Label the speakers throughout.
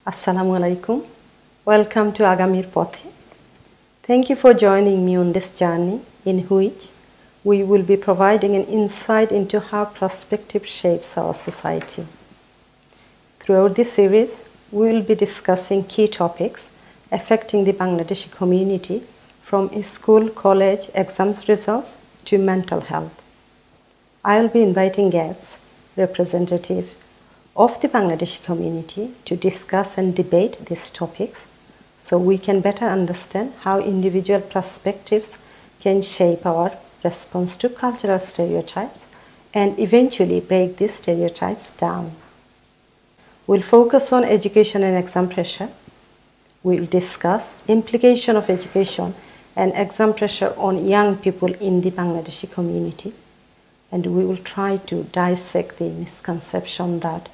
Speaker 1: Assalamu alaikum. Welcome to Agamir Pothe. Thank you for joining me on this journey in which we will be providing an insight into how perspective shapes our society. Throughout this series, we will be discussing key topics affecting the Bangladeshi community from school, college, exams results to mental health. I will be inviting guests, representatives of the Bangladeshi community to discuss and debate these topics so we can better understand how individual perspectives can shape our response to cultural stereotypes and eventually break these stereotypes down. We'll focus on education and exam pressure. We'll discuss implication of education and exam pressure on young people in the Bangladeshi community. And we will try to dissect the misconception that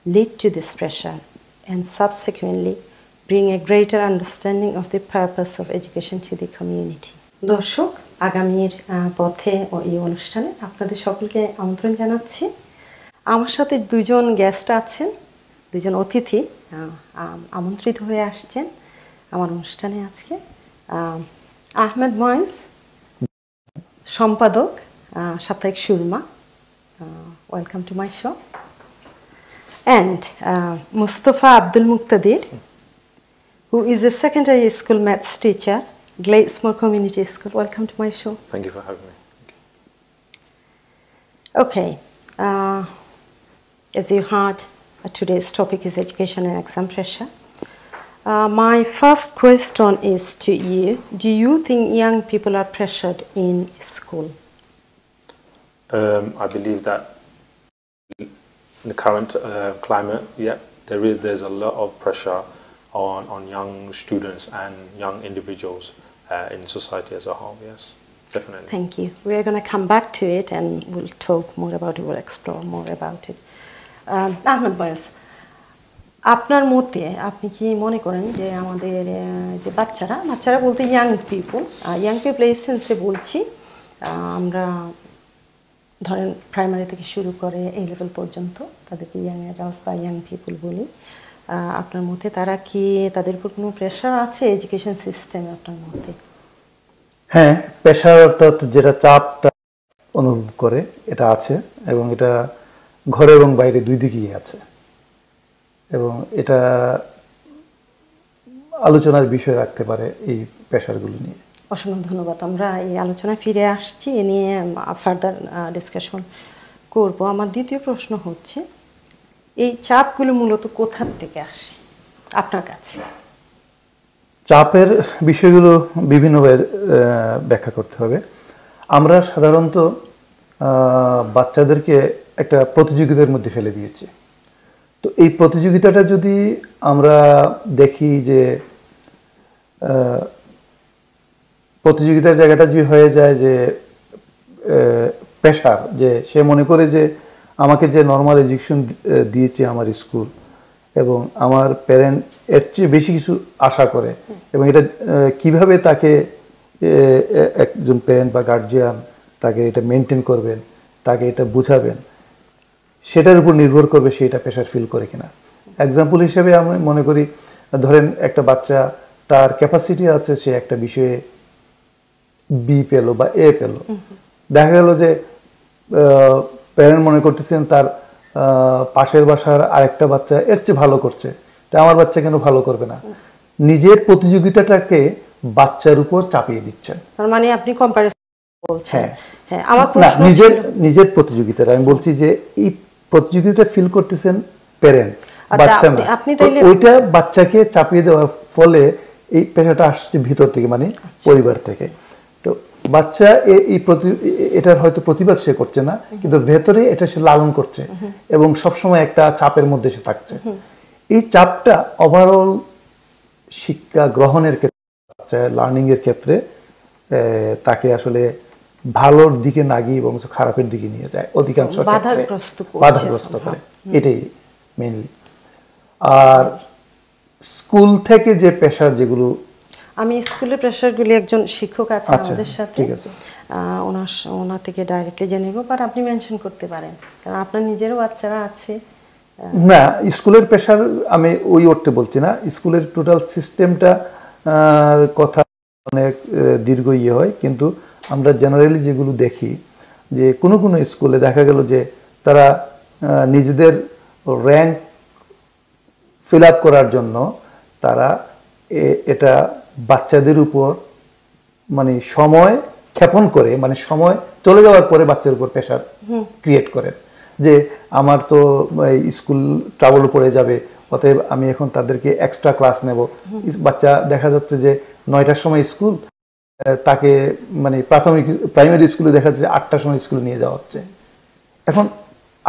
Speaker 1: lead to this pressure and subsequently bring a greater understanding of the purpose of education to the community. দর্শক আগামীর পথে এই অনুষ্ঠানে আপনাদের সকলকে আমন্ত্রণ জানাচ্ছি। আমার সাথে দুজন গেস্ট আছেন, দুজন অতিথি আমন্ত্রিত হয়ে আসছেন আমার অনুষ্ঠানে আজকে। আহমেদ ময়েজ, সম্পাদক সাপ্তাহিক Surma, welcome to my show, and Mustafa Abdul Muktadir, who is a secondary school maths teacher, Gladesmore Community School. Welcome to my show.
Speaker 2: Thank you for having me.
Speaker 1: Okay, as you heard, today's topic is education and exam pressure. My first question is to you. Do you think young people are pressured in school?
Speaker 2: I believe that in the current climate, there's a lot of pressure on young students and young individuals in society as a whole. Yes, definitely.
Speaker 1: Thank you. We are going to come back to it and we'll talk more about it. We'll explore more about it. Ahmed Moyez, আপনার মতে আপনি কি মনে করেন যে আমাদের যে বাচ্চারা বলতে ইয়াং পিপল এই সেন্সে বলছি, আমরা ধরেন প্রাইমারি থেকে শুরু করে এই লেভেল পর্যন্ত তাদেরকে ইয়াং অ্যাডাল্টস বা ইয়াং পিপল বলি। আপনার মতে তাদের উপর কোনো প্রেশার আছে এডুকেশন সিস্টেমে আপনার মতে?
Speaker 3: হ্যাঁ, প্রেশার অর্থাৎ যেটা চাপ অনুভব করে এটা আছে, এবং এটা ঘরে এবং বাইরে দুই দিকেই আছে, এবং এটা আলোচনার বিষয় রাখতে পারে এই প্রেশারগুলো নিয়ে।
Speaker 1: অসংখ্য ধন্যবাদ। আমরা এই আলোচনায় ফিরে আসছি, এ নিয়ে ফার্দার ডিসকাশন করব। আমার দ্বিতীয় প্রশ্ন হচ্ছে, এই চাপগুলো মূলত কোথা থেকে আসে আপনার কাছে?
Speaker 3: চাপের বিষয়গুলো বিভিন্নভাবে ব্যাখ্যা করতে হবে। আমরা সাধারণত বাচ্চাদেরকে একটা প্রতিযোগিতার মধ্যে ফেলে দিয়েছি। তো এই প্রতিযোগিতাটা যদি আমরা দেখি যে প্রতিযোগিতার জায়গাটা যে হয়ে যায় যে প্রেশার, যে সে মনে করে যে আমাকে যে নর্মাল এডুকেশন দিয়েছে আমার স্কুল এবং আমার প্যারেন্ট এর চেয়ে বেশি কিছু আশা করে, এবং এটা কিভাবে তাকে একজন প্যারেন্ট বা গার্জিয়ান তাকে এটা মেনটেন করবেন, তাকে এটা বুঝাবেন, সেটার উপর নির্ভর করবে সেটা প্রেশার ফিল করে কিনা। এক্সাম্পল হিসেবে আমি মনে করি, ধরেন একটা বাচ্চা তার ক্যাপাসিটি আছে, সে একটা বিষয়ে বি পেল বা এ পেল, দেখা গেল যে প্যারেন্ট মনে করতেছেন তার পাশের বাসার আরেকটা বাচ্চা এর চেয়ে ভালো করছে, তা আমার বাচ্চা কেন ভালো করবে না, নিজের প্রতিযোগিতাটাকে বাচ্চার উপর চাপিয়ে দিচ্ছেন।
Speaker 1: তার মানে আপনি কম্পারিজন বলছেন?
Speaker 3: হ্যাঁ, আমার নিজের প্রতিযোগিতাটা আমি বলছি যে এই প্রতিযোগিতা ফিল করতেছেন প্যারেন্ট, বাচ্চা না। ওইটা বাচ্চাকে চাপিয়ে দেওয়ার ফলে এই পেশাটা আসছে ভিতর থেকে, মানে পরিবার থেকে। তো বাচ্চা এটার হয়তো প্রতিবাদ সে করছে না, কিন্তু ভেতরে এটা সে লালন করছে এবং সবসময় একটা চাপের মধ্যে সে থাকছে। এই চাপটা ওভারঅল শিক্ষা গ্রহণের ক্ষেত্রে, লার্নিং এর ক্ষেত্রে তাকে আসলে ভালোর দিকে না গিয়ে এবং খারাপের দিকে নিয়ে যায়, অধিকাংশ বাধাগ্রস্ত করে। এটাই মেইনলি। আর স্কুল থেকে যে প্রেশার, যেগুলো
Speaker 1: আমি স্কুলের প্রেশারগুলি একজন শিক্ষক আছে আমাদের সাথে, ওনার থেকে ডাইরেক্টলি জেনে নেব, বাট আপনি মেনশন করতে পারেন, কারণ আপনার নিজেরও বাচ্চারা আছে,
Speaker 3: না, স্কুলের প্রেশার আমি ওই অর্থে বলছি না। স্কুলের টোটাল সিস্টেমটা কথা অনেক দীর্ঘ হয়, কিন্তু আমরা জেনারেলি যেগুলো দেখি যে কোনো কোনো স্কুলে দেখা গেল যে তারা নিজেদের র্যাঙ্ক ফিল আপ করার জন্য তারা এটা বাচ্চাদের উপর মানে সময় ক্ষেপণ করে, মানে সময় চলে যাওয়ার পরে বাচ্চার উপর প্রেশার ক্রিয়েট করে যে আমার তো স্কুল ট্রাবল পড়ে যাবে, অতএব আমি এখন তাদেরকে এক্সট্রা ক্লাস নেব। বাচ্চা দেখা যাচ্ছে যে 9টার সময় স্কুল, তাকে মানে প্রাইমারি স্কুলে দেখা যাচ্ছে 8টার সময় স্কুলে নিয়ে যাওয়া হচ্ছে। এখন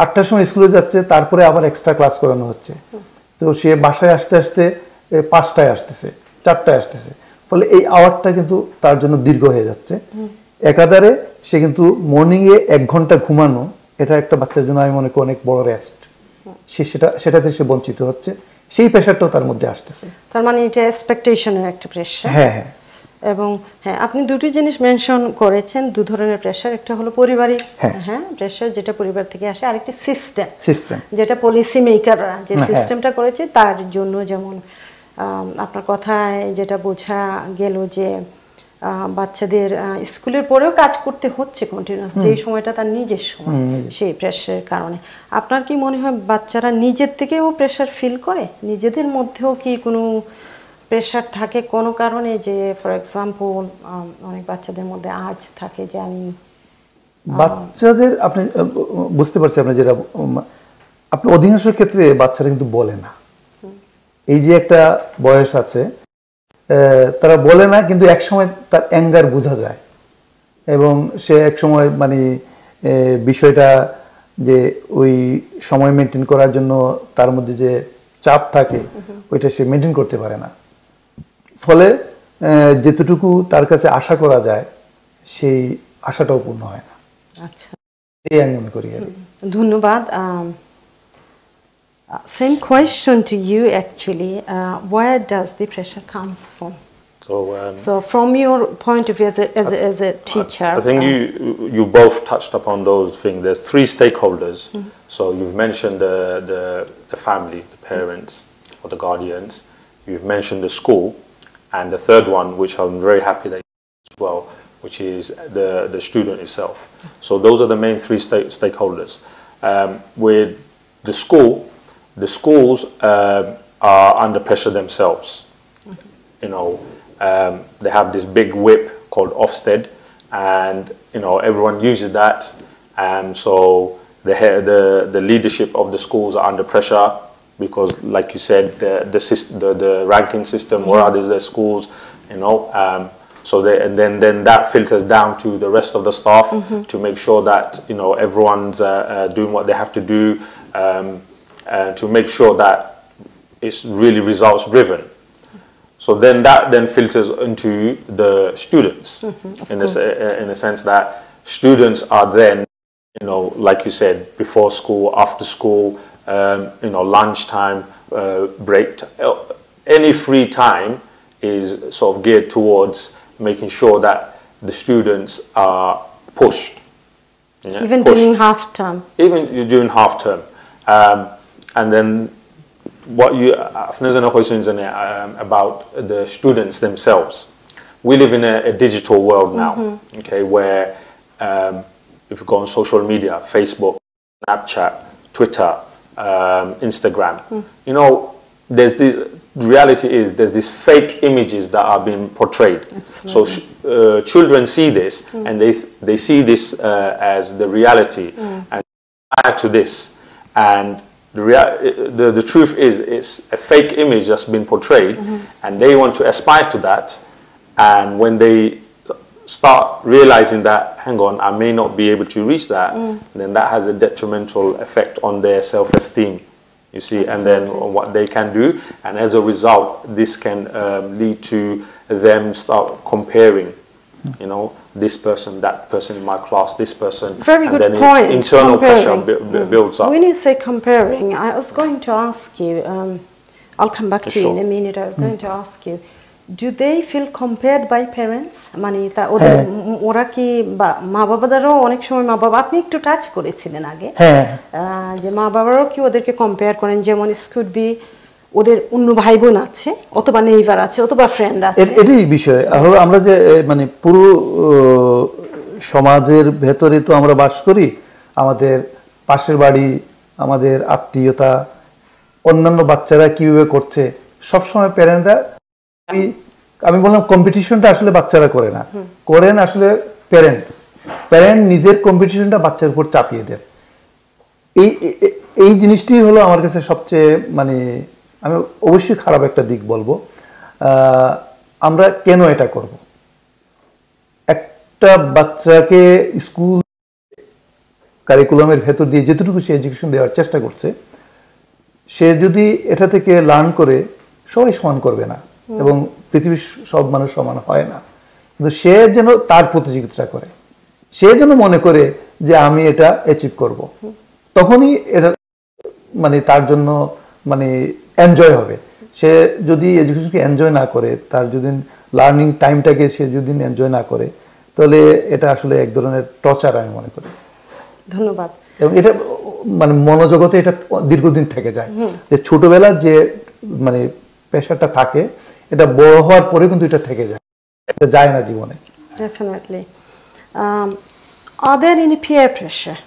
Speaker 3: 8টার সময় স্কুলে যাচ্ছে, তারপরে আবার এক্সট্রা ক্লাস করানো হচ্ছে। তো সে বাসায় আসতে আসতে 5টায় আসতেছে, 4টায় আসতেছে, ফলে এই আওয়ারটা কিন্তু তার জন্য দীর্ঘ হয়ে যাচ্ছে। একাধারে সে কিন্তু মর্নিংয়ে 1 ঘন্টা ঘুমানো, এটা একটা বাচ্চার জন্য আমি মনে করি অনেক বড় রেস্ট। সেটাতে সে বঞ্চিত হচ্ছে, সেই প্রেশারটাও তার মধ্যে আসতেছে।
Speaker 1: তার মানে এটা এক্সপেকটেশনের একটা প্রেশার।
Speaker 3: হ্যাঁ হ্যাঁ।
Speaker 1: এবং হ্যাঁ, আপনি দুটি জিনিস মেনশন করেছেন, দু ধরনের প্রেশার। একটা হলো পারিবারিক প্রেশার, যেটা পরিবার থেকে আসে, আরেকটি সিস্টেম যেটা পলিসি মেকাররা যে সিস্টেমটা করেছে তার জন্য। যেমন আপনার কথায় যেটা বোঝা গেল যে বাচ্চাদের স্কুলের পরেও কাজ করতে হচ্ছে কন্টিনিউয়াস, যেই সময়টা তার নিজের সময়, সেই প্রেশারের কারণে। আপনার কি মনে হয় বাচ্চারা নিজের থেকেও প্রেশার ফিল করে? নিজেদের মধ্যেও কি কোনো প্রেশার থাকে কোনো কারণে? যে ফর এক্সাম্পল অনেক বাচ্চাদের মধ্যে আজ থাকে যে আমি
Speaker 3: বাচ্চাদের, আপনি বুঝতে পারছি আপনি যেটা, আপনি অধিকাংশ ক্ষেত্রে বাচ্চারা কিন্তু বলে না। এই যে একটা বয়স আছে, তারা বলে না, কিন্তু এক সময় তার অ্যাঙ্গার বোঝা যায় এবং সে এক সময় মানে বিষয়টা যে ওই সময় মেনটেন করার জন্য তার মধ্যে যে চাপ থাকে ওইটা সে মেনটেন করতে পারে না। ফলে যেতটুকু তার কাছে আশা করা যায় সেই আশাটাও পূর্ণ হয় না।
Speaker 1: আচ্ছা,
Speaker 3: এই আমি মনে করি।
Speaker 1: ধন্যবাদ। Same question to you actually. Where does the pressure comes from? So from your point of view as a teacher,
Speaker 2: I think you both touched upon those things. There's 3 stakeholders. So you've mentioned the family, the parents or the guardians. You've mentioned the school, and the third one, which I'm very happy that you as well, which is the student itself. So those are the main 3 stakeholders. With the schools are under pressure themselves. You know, they have this big whip called Ofsted, and you know everyone uses that. So the leadership of the schools are under pressure because, like you said, the ranking system, where are the schools, you know. So and then that filters down to the rest of the staff to make sure that you know everyone's doing what they have to do. To make sure that it's really results driven. So then that filters into the students in the sense that students are then, you know, like you said, before school, after school, you know, lunchtime, break, any free time is sort of geared towards making sure that the students are pushed.
Speaker 1: Yeah, even pushed. During half term.
Speaker 2: Even during half term. And then what you about the students themselves. We live in a digital world now, okay, where if you go on social media, Facebook, Snapchat, Twitter, Instagram, you know, there's this, the reality is there's these fake images that are being portrayed. Absolutely. So children see this and they see this as the reality, and add to this, and the truth is it's a fake image that's been portrayed, and they want to aspire to that. And when they start realizing that, hang on, I may not be able to reach that, then that has a detrimental effect on their self-esteem, you see. Absolutely. And then on what they can do, and as a result this can lead to them start comparing, you know, this person, that person in my class, this person.
Speaker 1: Very good point.
Speaker 2: Internal pressure builds up.
Speaker 1: When you say comparing, I was going to ask you, I'll come back to you in a minute. I was going to ask you, Do they feel compared by parents? মানে তা ওদের ওরা কি মা বাবাদেরও অনেক সময় মা বাবা আপনি একটু টাচ করেছিলেন আগে যে মা বাবারাও কি ওদেরকে কম্পেয়ার করেন যেমন could be ওদের অন্য ভাই বোন আছে অথবা নেইবার আছে অথবা ফ্রেন্ড আছে
Speaker 3: এটাই বিষয় আমরা যে মানে পুরো সমাজের ভেতরে তো আমরা বাস করি আমাদের পাশের বাড়ি আমাদের আত্মীয়তা অন্যান্য বাচ্চারা কিভাবে করছে সব সময় প্যারেন্টরা আমি বললাম কম্পিটিশনটা আসলে বাচ্চারা করে না করেন আসলে প্যারেন্ট নিজের কম্পিটিশনটা বাচ্চার উপর চাপিয়ে দেন এই জিনিসটি হলো আমার কাছে সবচেয়ে মানে আমি অবশ্যই খারাপ একটা দিক বলবো আমরা কেন এটা করব একটা বাচ্চাকে স্কুল কারিকুলামের ভেতর দিয়ে যেটুকু সে এডুকেশন দেওয়ার চেষ্টা করছে সে যদি এটা থেকে লার্ন করে সবাই সমান করবে না এবং পৃথিবীর সব মানুষ সমান হয় না কিন্তু সে যেন তার প্রতিযোগিতা করে সে যেন মনে করে যে আমি এটা অ্যাচিভ করব তখনই এটা মানে তার জন্য মানে এনজয় হবে সে যদি এডুকেশনকে এনজয় না করে তার যদি লার্নিং টাইমটাকে সে যদি এনজয় না করে তাহলে এটা আসলে এক ধরনের টর্চার আমি মনে করি
Speaker 1: ধন্যবাদ
Speaker 3: এবং এটা মানে মনোজগতে এটা দীর্ঘদিন থেকে যায় যে ছোটবেলার যে মানে প্রেশারটা থাকে এটা বড় হওয়ার পরে কিন্তু এটা থেকে যায় এটা যায় না জীবনে
Speaker 1: Definitely. Are there any peer pressure?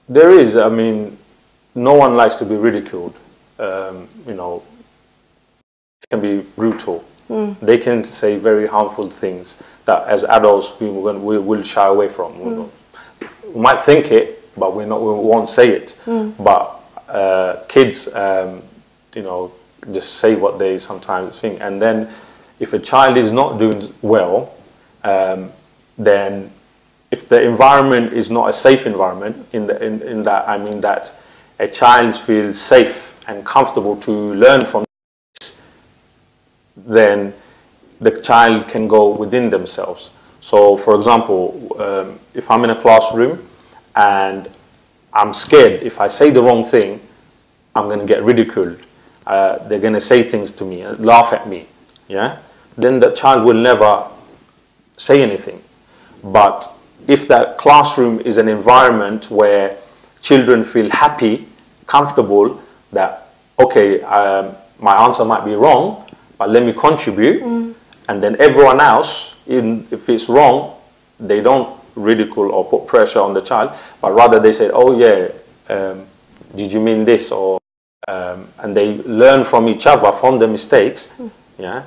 Speaker 2: There is. I mean, no one likes to be ridiculed. You know, it can be brutal. They can say very harmful things that as adults we will shy away from. We might think it, but we won't say it. But kids, you know, just say what they sometimes think. And then if a child is not doing well, then if the environment is not a safe environment, in that I mean that a child feels safe and comfortable to learn from this, then the child can go within themselves. So, for example, if I'm in a classroom and I'm scared, if I say the wrong thing, I'm going to get ridiculed. They're going to say things to me, laugh at me. Yeah, then the child will never say anything. But if that classroom is an environment where children feel happy, comfortable, that okay, my answer might be wrong, but let me contribute, and then everyone else, even if it's wrong, they don't ridicule or put pressure on the child, but rather they say, oh yeah, did you mean this, or and they learn from each other from the mistakes. Yeah,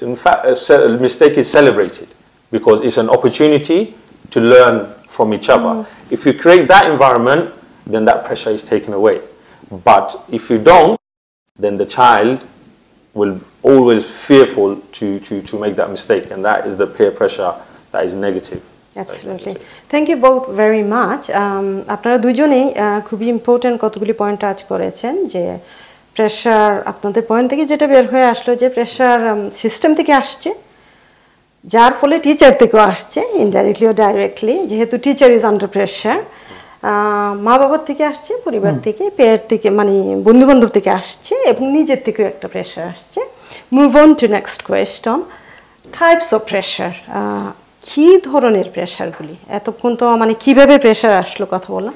Speaker 2: in fact, a mistake is celebrated because it's an opportunity to learn from each other. If you create that environment, then that pressure is taken away. But if you don't, then the child will always fearful to make that mistake, and that is the peer pressure that is negative.
Speaker 1: Absolutely. Thank you both very much. আপনারা দুজনেই খুবই important কতগুলি point touch করেছেন যে pressure আপনাদের point থেকে যেটা বের হয়ে আসলো যে প্রেশার সিস্টেম থেকে আসছে যার ফলে টিচার থেকেও আসছে ইনডাইরেক্টলি ও ডাইরেক্টলি যেহেতু টিচার ইজ আন্ডার প্রেশার মা বাবার থেকে আসছে পরিবার থেকে পেয়ার থেকে মানে বন্ধু বান্ধব থেকে আসছে এবং নিজের থেকেও একটা প্রেশার আসছে move on to next question types of pressure কি ধরনের প্রেশারগুলি এতক্ষণ তো মানে কিভাবে প্রেশার আসলো কথা বললাম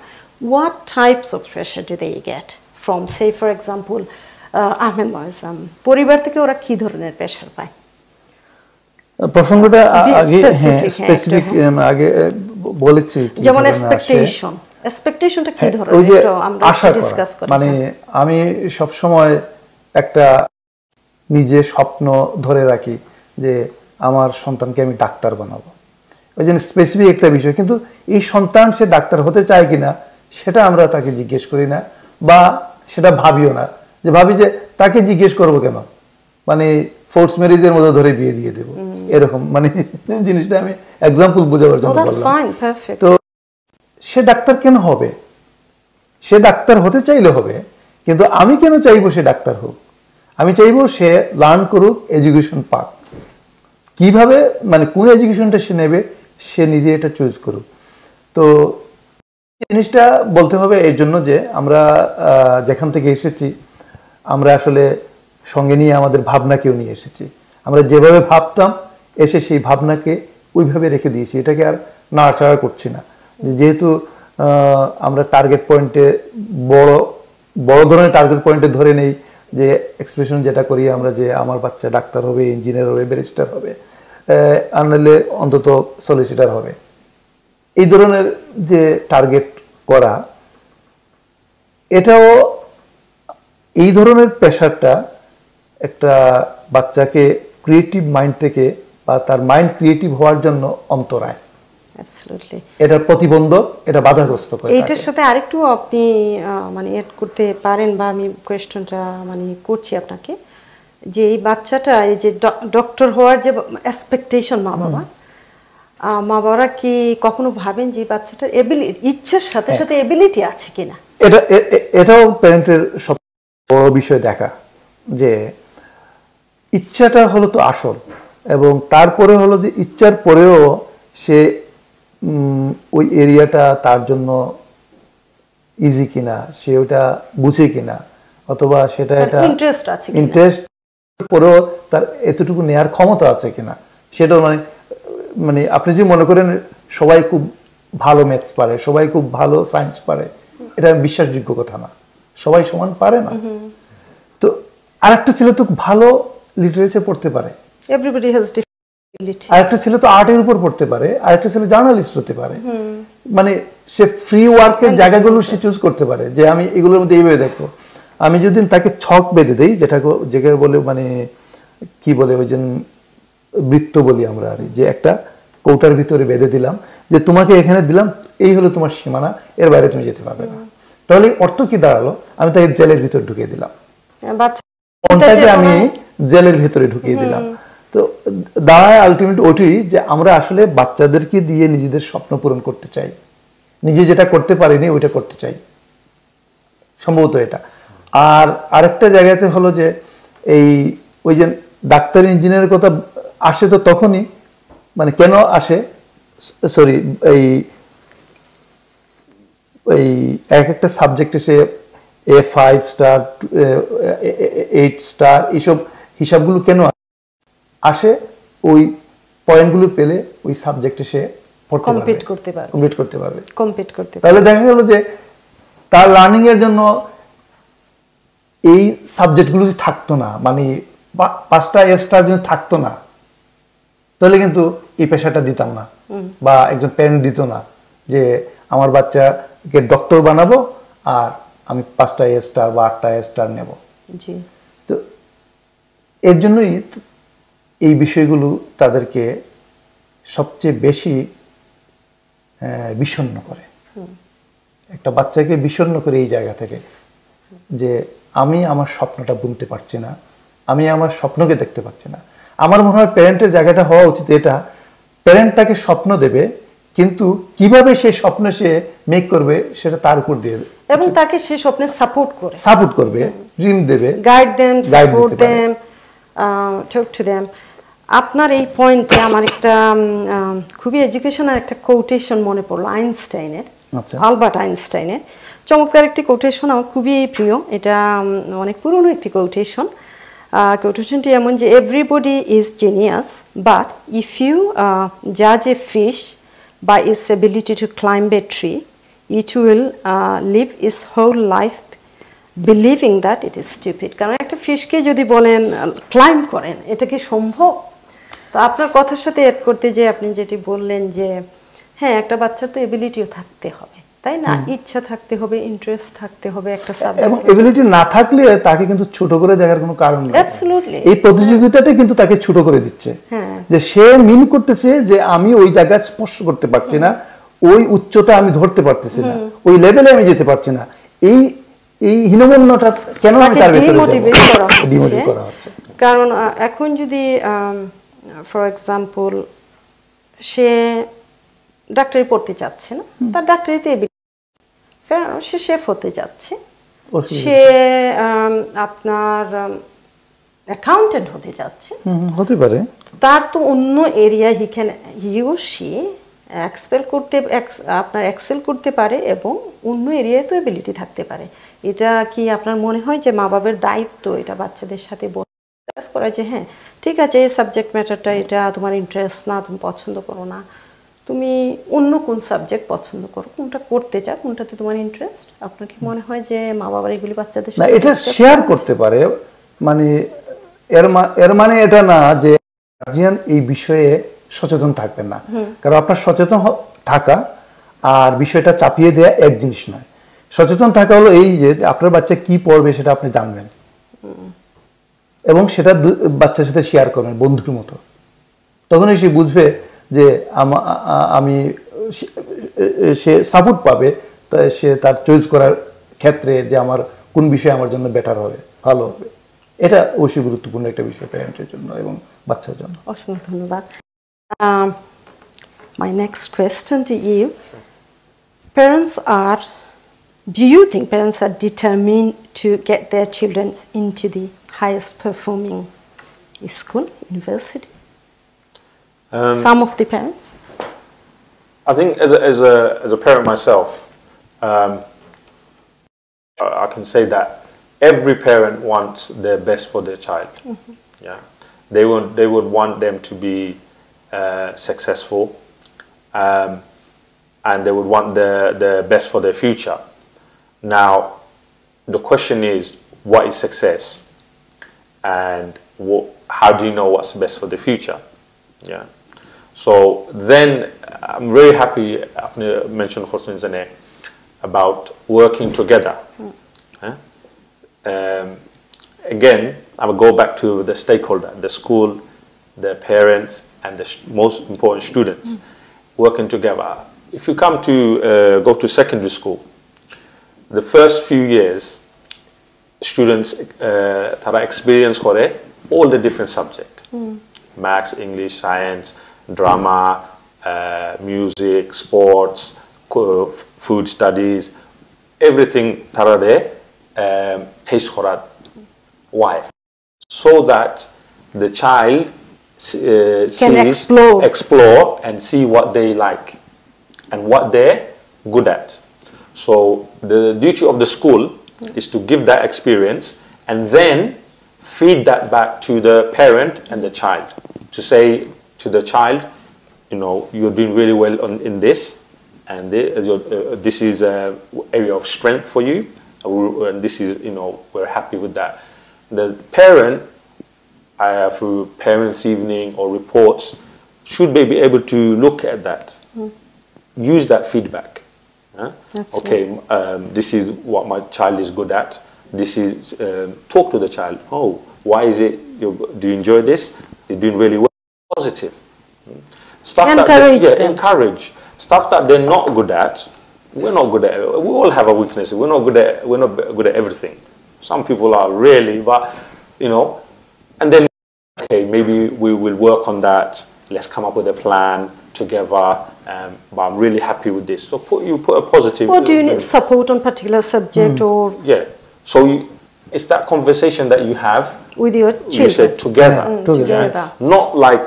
Speaker 1: what types of pressure do they get from say for example Ahmed Moyez পরিবার থেকে ওরা কি ধরনের প্রেশার পায়
Speaker 3: প্রসঙ্গটা আগে স্পেসিফিক আগে বলেছি
Speaker 1: যেমন এক্সপেকটেশনটা কি ধরনের এটা আমরা ডিসকাস করি
Speaker 3: মানে আমি সব সময় একটা নিজে স্বপ্ন ধরে রাখি যে আমার সন্তানকে আমি ডাক্তার বানাবো ওই জন্য স্পেসিফিক একটা বিষয় কিন্তু এই সন্তান সে ডাক্তার হতে চায় কিনা সেটা আমরা তাকে জিজ্ঞেস করি না বা সেটা ভাবিও না যে ভাবি যে তাকে জিজ্ঞেস করবো কেন মানে ফোর্স ম্যারেজের মতো ধরে বিয়ে দিয়ে দেবো এরকম মানে জিনিসটা আমি এক্সাম্পল বোঝাবার জন্য বললাম তো সে ডাক্তার কেন হবে সে ডাক্তার হতে চাইলে হবে কিন্তু আমি কেন চাইবো সে ডাক্তার হোক আমি চাইবো সে লার্ন করুক এডুকেশন পাক কিভাবে মানে কোন এডুকেশনটা সে নেবে সে নিজে এটা চুজ করুক তো জিনিসটা বলতে হবে এর জন্য যে আমরা যেখান থেকে এসেছি আমরা আসলে সঙ্গে নিয়ে আমাদের ভাবনাকেও নিয়ে এসেছি। আমরা যেভাবে ভাবতাম এসে সেই ভাবনাকে ওইভাবে রেখে দিয়েছি, এটাকে আর নাড়াচাড়া করছি না। যেহেতু আমরা টার্গেট পয়েন্টে বড় ধরনের টার্গেট পয়েন্টে ধরে নেই, যে এক্সপ্রেশন যেটা করি আমরা, যে আমার বাচ্চা ডাক্তার হবে, ইঞ্জিনিয়ার হবে, ব্যারিস্টার হবে, আনলে অন্তত সলিসিটার হবে, এই ধরনের যে টার্গেট করা, এটাও এই ধরনের প্রেশারটা একটা বাচ্চাকে ক্রিয়েটিভ মাইন্ড থেকে বা তার মাইন্ড ক্রিয়েটিভ হওয়ার জন্য অন্তরায়,
Speaker 1: অ্যাবসলিউটলি
Speaker 3: এটা প্রতিবন্ধক, এটা বাধাগ্রস্ত করে।
Speaker 1: এইটার সাথে আরেকটু আপনি মানে এড করতে পারেন, বা আমি কোয়েশ্চনটা মানে করছি আপনাকে, যে এই বাচ্চাটা এই যে ডক্টর হওয়ার যে এক্সপেকটেশন মা বাবারা কি কখনো ভাবেন যে বাচ্চাটার এবিলিটি, ইচ্ছার সাথে সাথে এবিলিটি আছে কিনা?
Speaker 3: এটাও প্যারেন্টের সব বড় বিষয় দেখা, যে ইচ্ছাটা হলো তো আসল, এবং তারপরে হলো যে ইচ্ছার পরেও সে ওই এরিয়াটা তার জন্য ইজি কিনা, সে ওটা বুঝে কিনা, অথবা সেটা এটা ইন্টারেস্ট পরেও তার এতটুকু নেয়ার ক্ষমতা আছে কিনা, সেটা মানে আপনি যদি মনে করেন সবাই খুব ভালো ম্যাথস পারে, সবাই খুব ভালো সায়েন্স পারে, এটা বিশ্বাসযোগ্য কথা না, সবাই সমান পারে না। তো আরেকটা ছেলে তো ভালো লিটারেচার পড়তে পারে,
Speaker 1: এভরিবডি হ্যাজ ডিফারেন্ট,
Speaker 3: আরেকটা ছেলে তো আর্টের উপর পড়তে পারে, আরেকটা ছেলে জার্নালিস্ট হতে পারে, মানে সে ফ্রি ওয়ার্কের জায়গাগুলো সে চুজ করতে পারে, যে আমি এগুলোর মধ্যে এইভাবে দেখবো। আমি যদি তাকে ছক বেঁধে দেই, যেটাকে বলে মানে কি বলে, ওই যে বৃত্ত বলি আমরা, আর যে একটা কৌটার ভিতরে বেঁধে দিলাম, যে তোমাকে এখানে দিলাম, এই হলো তোমার সীমানা, এর বাইরে তুমি যেতে পারবে না। তাহলে অর্থ কি দাঁড়ালো? আমি তাকে জেলের ভিতর ঢুকিয়ে দিলাম, আমি জেলের ভিতরে ঢুকিয়ে দিলাম। তো দাঁড়ায় আলটিমেট ওটি, যে আমরা আসলে বাচ্চাদেরকে দিয়ে নিজেদের স্বপ্ন পূরণ করতে চাই, নিজে যেটা করতে পারিনি ওইটা করতে চাই, সম্ভবত এটা। আর আরেকটা জায়গাতে হলো যে এই ওই যে ডাক্তার ইঞ্জিনিয়ারের কথা আসে, তো তখনই মানে কেন আসে, সরি, এই এক একটা সাবজেক্টে সে A5 স্টার 8 স্টার এইসব হিসাবগুলো কেন আসে, ওই পয়েন্টগুলো পেলে ওই সাবজেক্টে সে
Speaker 1: কমপ্লিট করতে পারবে।
Speaker 3: তাহলে দেখা গেল যে তার লার্নিং এর জন্য এই সাবজেক্টগুলো যদি থাকতো না, মানে 5টা A স্টার যদি থাকতো না, তাহলে কিন্তু এই পেশাটা দিতাম না, বা একজন প্যারেন্ট দিত না, যে আমার বাচ্চাকে ডক্টর বানাবো আর আমি 5টা A স্টার বা 8টা A স্টার নেব। তো এর জন্যই এই বিষয়গুলো তাদেরকে সবচেয়ে বেশি বিষণ্ণ করে, একটা বাচ্চাকে বিষণ্ণ করে এই জায়গা থেকে, যে আমি আমার স্বপ্নটা বুনতে পারছি না, আমি আমার স্বপ্নকে দেখতে পাচ্ছি না। আমার মনে হয় প্যারেন্টের জায়গাটা হওয়া উচিত এটা, প্যারেন্ট তাকে স্বপ্ন দেবে, কিন্তু কিভাবে সেই স্বপ্ন সে মেক করবে সেটা তার উপর দিয়ে দেবে,
Speaker 1: এবং তাকে সেই স্বপ্নে
Speaker 3: সাপোর্ট করবে, ড্রিম দেবে,
Speaker 1: guide them, support them, talk to them. আপনার এই পয়েন্টে আমার একটা খুবই এডুকেশনাল একটা কোটেশন মনে পড়লো, আইনস্টাইনের, আলবার্ট আইনস্টাইনের চমৎকার একটি কোটেশন, আমার খুবই প্রিয়। এটা অনেক পুরনো একটি কোটেশন। কোটেশনটি এমন যে, everybody is genius, but if you জাজ a fish by its ability to climb a tree, it will live its whole life believing that it is stupid. কারণ একটা ফিশকে যদি বলেন ক্লাইম্ব করেন, এটা কি সম্ভব? তো আপনার কথার সাথে অ্যাড করতে, যে আপনি যেটি বললেন যে হ্যাঁ, একটা বাচ্চার তো এবিলিটিও থাকতে হবে, তাই না? ইচ্ছা থাকতে হবে, ইন্টারেস্ট থাকতে হবে একটা সাবজেক্ট, এবং
Speaker 3: এবিলিটি না থাকলে তাকে কিন্তু ছোট করে দেখার কোনো কারণ নেই।
Speaker 1: অ্যাবসলিউটলি
Speaker 3: এই প্রতিযোগিতাটা কিন্তু তাকে ছোট করে দিচ্ছে, যে সে মিন করতেছে যে আমি ওই জায়গায় স্পর্শ করতে পারছি না, ওই উচ্চতা আমি ধরতে পারতেছি না, ওই লেভেলে আমি যেতে পারছি না, এই হীনমন্যটা কেন আমি তার ভিতরে ডিমোটিভ করা হচ্ছে?
Speaker 1: কারণ এখন যদি ফর এক্সাম্পল সে ডাক্তারি পড়তে চাচ্ছে না, তার ডাক্তারিতে সে শেফ হতে যাচ্ছে, সে আপনার অ্যাকাউন্টেন্ট হতে যাচ্ছে,
Speaker 3: হতে পারে,
Speaker 1: তার তো অন্য এরিয়া হি ও সি এক্সেল করতে পারে, এবং অন্য এরিয়ায় তো এবিলিটি থাকতে পারে। এটা কি আপনার মনে হয় যে মা বাবার দায়িত্ব এটা বাচ্চাদের সাথে করা যে হ্যাঁ ঠিক আছে এই সাবজেক্ট ম্যাটারটা এটা তোমার ইন্টারেস্ট না, তুমি পছন্দ করো না, তুমি অন্য কোন সাবজেক্ট পছন্দ করো, কোনটা করতে চাও, কোনটাতে তোমার ইন্টারেস্ট। আপনার কি মনে হয় যে মা বাবার এগুলি বাচ্চাদের
Speaker 3: না এটা শেয়ার করতে পারে, মানে এর মানে এটা না যে গার্জিয়ান এই বিষয়ে সচেতন থাকবেন না, কারণ আপনার সচেতন থাকা আর বিষয়টা চাপিয়ে দেয়া এক জিনিস নয়। সচেতন থাকা হলো এই যে আপনার বাচ্চা কি পড়বে সেটা আপনি জানবেন এবং সেটা বাচ্চার সাথে শেয়ার করবেন বন্ধুর মতো, তখনই সে বুঝবে যে আমি সে সাপোর্ট পাবে, তাই সে তার চয়েস করার ক্ষেত্রে যে আমার কোন বিষয় আমার জন্য বেটার হবে, ভালো হবে। এটা অবশ্যই গুরুত্বপূর্ণ একটা বিষয় প্যারেন্টের জন্য এবং বাচ্চার জন্য।
Speaker 1: অসংখ্য ধন্যবাদ। My next question to you, do you think parents are determined to get their children into the highest performing school, university? Some of the parents?
Speaker 2: I think as a parent myself, I can say that every parent wants their best for their child. Yeah, they would want them to be successful, and they would want the best for their future. Now, the question is, what is success, and how do you know what's best for the future? Yeah. So then, I'm very happy. After mentioned Husna about working together. Again, I will go back to the stakeholder, the school, the parents, and the most important students working together. If you come to go to secondary school, the first few years, students experience all the different subjects, maths, English, science, drama, music, sports, food studies, everything taste korad. Why? So that the child
Speaker 1: can
Speaker 2: explore and see what they like and what they're good at. So the duty of the school is to give that experience and then feed that back to the parent and the child, to say to the child, you know, you're doing really well in this, and this is an area of strength for you, and this is, you know, we're happy with that. The parent, through parents' evening or reports, should be able to look at that, use that feedback. Okay, this is what my child is good at. This is talk to the child. Oh, why is it? Do you enjoy this? You're doing really well. Positive. Stuff encourage stuff that they're not good at. We're not good at. We all have a weakness. We're not good at everything. Some people are really, but you know, and then okay, maybe we will work on that. Let's come up with a plan together. But I'm really happy with this. So you put a positive.
Speaker 1: Or do you need support on particular subject or?
Speaker 2: Yeah. So it's that conversation that you have
Speaker 1: with your children.
Speaker 2: You said together.
Speaker 1: Together.
Speaker 2: Not like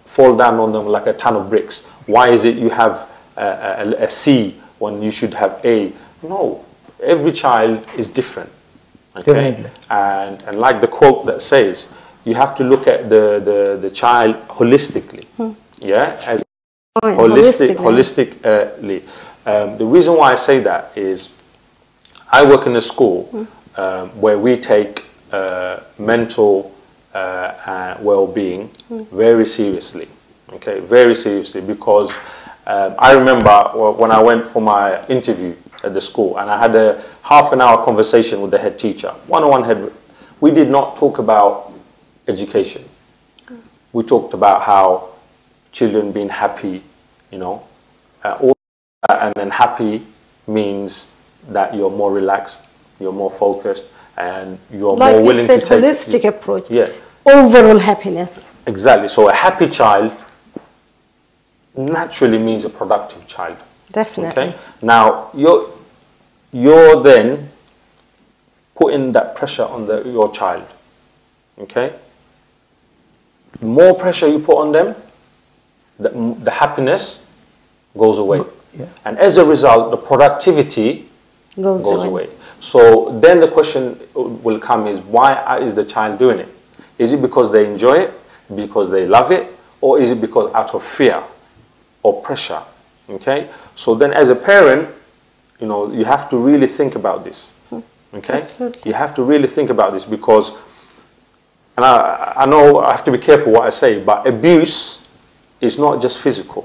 Speaker 2: fall down on them like a ton of bricks. Why is it you have a C when you should have A? No, every child is different. Okay? And like the quote that says, you have to look at the child holistically. Yeah, as holistically. The reason why I say that is I work in a school where we take mental well-being very seriously. Okay, very seriously, because I remember when I went for my interview at the school and I had a half-an-hour conversation with the head teacher, one-on-one head. We did not talk about education. We talked about how children being happy, you know, all that, and then happy means that you're more relaxed, you're more focused, and you're
Speaker 1: like
Speaker 2: more willing to take
Speaker 1: holistic approach.
Speaker 2: Yeah,
Speaker 1: overall happiness.
Speaker 2: Exactly. So a happy child naturally means a productive child.
Speaker 1: Definitely.
Speaker 2: Okay. Now you're then putting that pressure on your child. Okay. The more pressure you put on them, the happiness goes away. Yeah. And as a result, the productivity goes away. So then the question will come is, why is the child doing it? Is it because they enjoy it, because they love it, or is it because out of fear or pressure? Okay, so then as a parent, you know, you have to really think about this. Okay,
Speaker 1: Absolutely.
Speaker 2: you have to really think about this because, and I know I have to be careful what I say, but abuse is not just physical.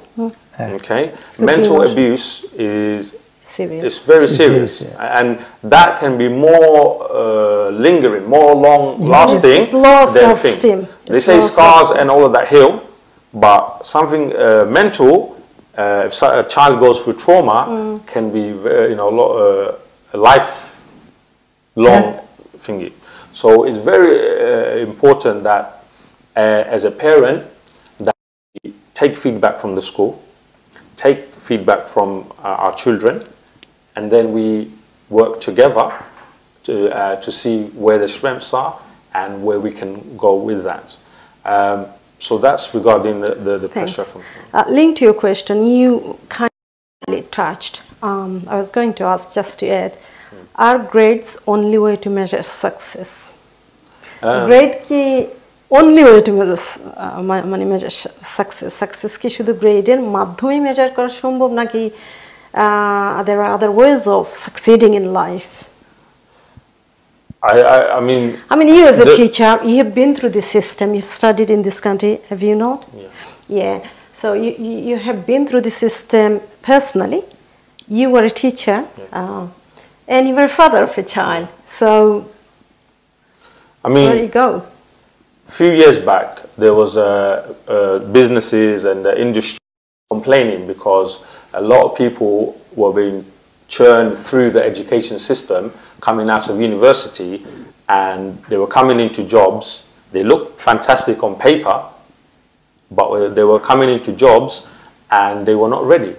Speaker 2: Okay, mental abuse is
Speaker 1: serious.
Speaker 2: It's very serious, and that can be more lingering, more long-lasting.
Speaker 1: It's loss
Speaker 2: than
Speaker 1: of
Speaker 2: thing.
Speaker 1: steam.
Speaker 2: They say scars and all of that heal, but something mental, if a child goes through trauma, can be you know a lifelong thingy. So it's very important that as a parent that we take feedback from the school, take feedback from our children, and then we work together to see where the strengths are and where we can go with that. So that's regarding the pressure.
Speaker 1: Linked to your question, you kindly touched. I was going to ask, just to add, are grades only way to measure success? Grade ki only way to measure success. Success ki shuddhu grade er madhyome measure kora sombhob naki there are other ways of succeeding in life?
Speaker 2: I mean,
Speaker 1: you as a teacher, you have been through this system, you've studied in this country, have you not? Yeah. So you have been through the system personally. You were a teacher, and you were a father of a child. So, where do you go?
Speaker 2: A few years back, there was businesses and the industry complaining because a lot of people were being churned through the education system coming out of university, and they were coming into jobs. They looked fantastic on paper, but they were coming into jobs and they were not ready.